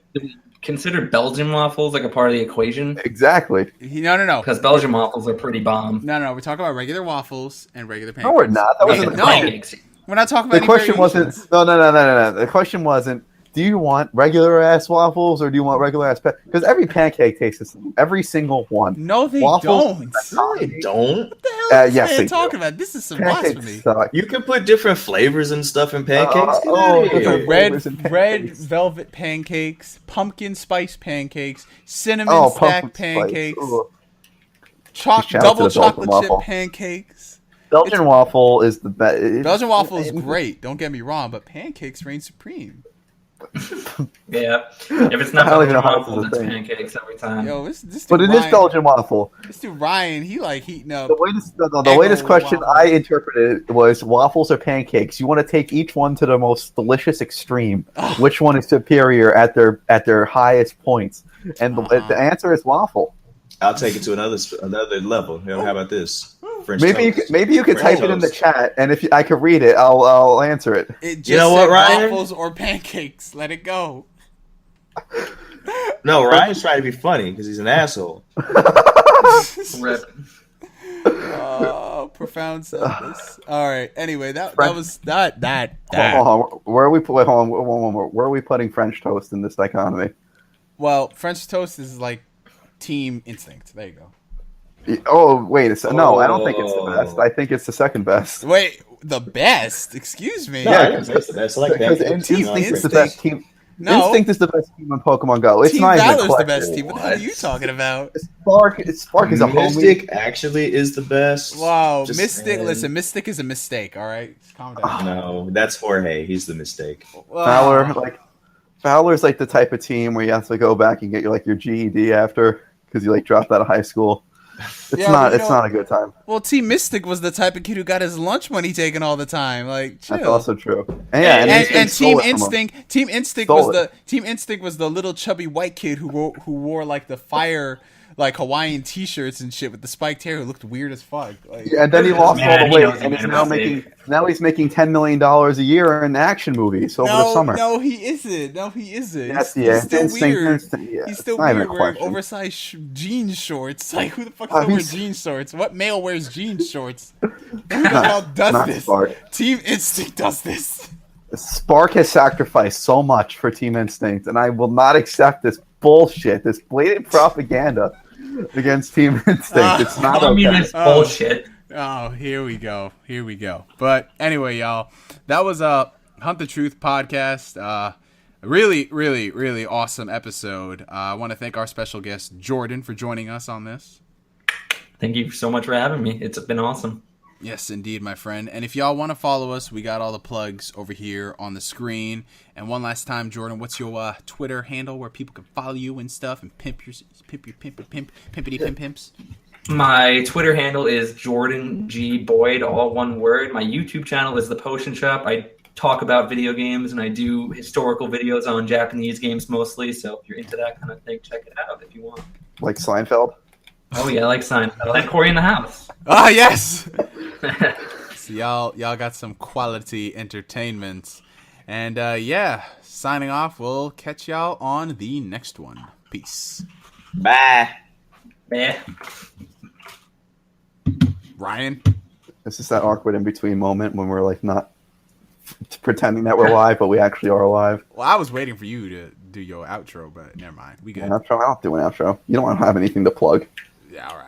consider Belgian waffles like a part of the equation? Exactly. No. Because Belgian waffles are pretty bomb. No. We're talking about regular waffles and regular pancakes. No, we're not. That wasn't the question. Pancakes. We're not talking about The question variations. wasn't. No. The question wasn't. Do you want regular ass waffles or do you want regular ass? Because every pancake tastes the same. Every single one. No, they Waffles, don't. They don't. What the hell is yes, this they man talking about? This is some Pancakes blasphemy. suck. You can put different flavors and stuff in pancakes. Get oh, out of different here. flavors in Red pancakes. velvet pancakes, pumpkin spice pancakes, cinnamon stack pumpkin pancakes, spice. Shout out to double the chocolate Belgian chip waffle. pancakes. Belgian waffle is the best. Belgian waffle is great. Don't get me wrong, but pancakes reign supreme. Yeah. If it's not I don't even Belgian know how this waffles, is it's a thing. pancakes every time. Yo, this dude But it is Ryan, Belgian waffle. This dude Ryan, he like heating up. The way this question waffle. I interpreted it was waffles or pancakes. You want to take each one to the most delicious extreme. Which one is superior at their highest points? And the answer is waffle. I'll take it to another level. How about this? French Maybe toast. you could French type it in the toast. chat, and if I could read it, I'll answer it. It just You know what, said Ryan? waffles or pancakes. Let it go. No, Ryan's trying to be funny because he's an asshole. Rip. Oh, profound sadness. All right. Anyway, that was that. Hold on, where are we? Wait, hold on, one more. Where are we putting French toast in this dichotomy? Well, French toast is like Team Instinct. There you go. Oh wait, no, I don't think it's the best. I think it's the second best. Wait, the best? Excuse me. No, Yeah, I didn't say it's the best. I like Because that. Instinct is the Instinct. best team. No. Instinct is the best team in Pokemon Go. It's Team not even Valor's the question. best team. What the hell are you What? talking about? Spark is a homie. Mystic actually is the best. Wow, Just Mystic. saying. Listen, Mystic is a mistake. All right, just calm down. No, that's Jorge. He's the mistake. Valor's like the type of team where you have to go back and get your GED after because you dropped out of high school. It's Yeah, not. but It's not a good time. Well, Team Mystic was the type of kid who got his lunch money taken all the time. Like, chill. That's also true. And yeah, and stole Team it from him. Instinct. Team Instinct Stole was it. Team Instinct was the little chubby white kid who wore like the fire Hawaiian T-shirts and shit with the spiked hair who looked weird as fuck. Like, And then he lost Man, all he the weight, knows he and he's made a now mistake. he's making $10 million a year in action movies over the summer. No, he isn't. No, he isn't. Yes, he's yeah, still Instinct, weird. Instinct, yeah, He's it's still not even weird a wearing question. oversized jean shorts. Like, who the fuck I still mean, wears jean shorts? What male wears jean shorts? Who the hell does not this? Spark. Team Instinct does this. Spark has sacrificed so much for Team Instinct, and I will not accept this bullshit, this blatant propaganda against Team Instinct. It's not okay. Communist bullshit. Oh, here we go. But anyway, y'all, that was a Hunt the Truth podcast. Really, really, really awesome episode. I want to thank our special guest, Jordan, for joining us on this. Thank you so much for having me. It's been awesome. Yes, indeed, my friend. And if y'all want to follow us, we got all the plugs over here on the screen. And one last time, Jordan, what's your Twitter handle where people can follow you and stuff and pimpity pimps? My Twitter handle is Jordan G Boyd, all one word. My YouTube channel is The Potion Shop. I talk about video games and I do historical videos on Japanese games mostly. So if you're into that kind of thing, check it out if you want. Like Seinfeld? Oh yeah, I like Seinfeld. And Corey in the House. Ah, yes. So y'all got some quality entertainment. And yeah, signing off. We'll catch y'all on the next one. Peace. Bye. Yeah. Ryan? It's just that awkward in-between moment when we're not pretending that we're live, but we actually are live. Well, I was waiting for you to do your outro, but never mind. We good. An outro? I don't do an outro. You don't want to have anything to plug. Yeah, all right.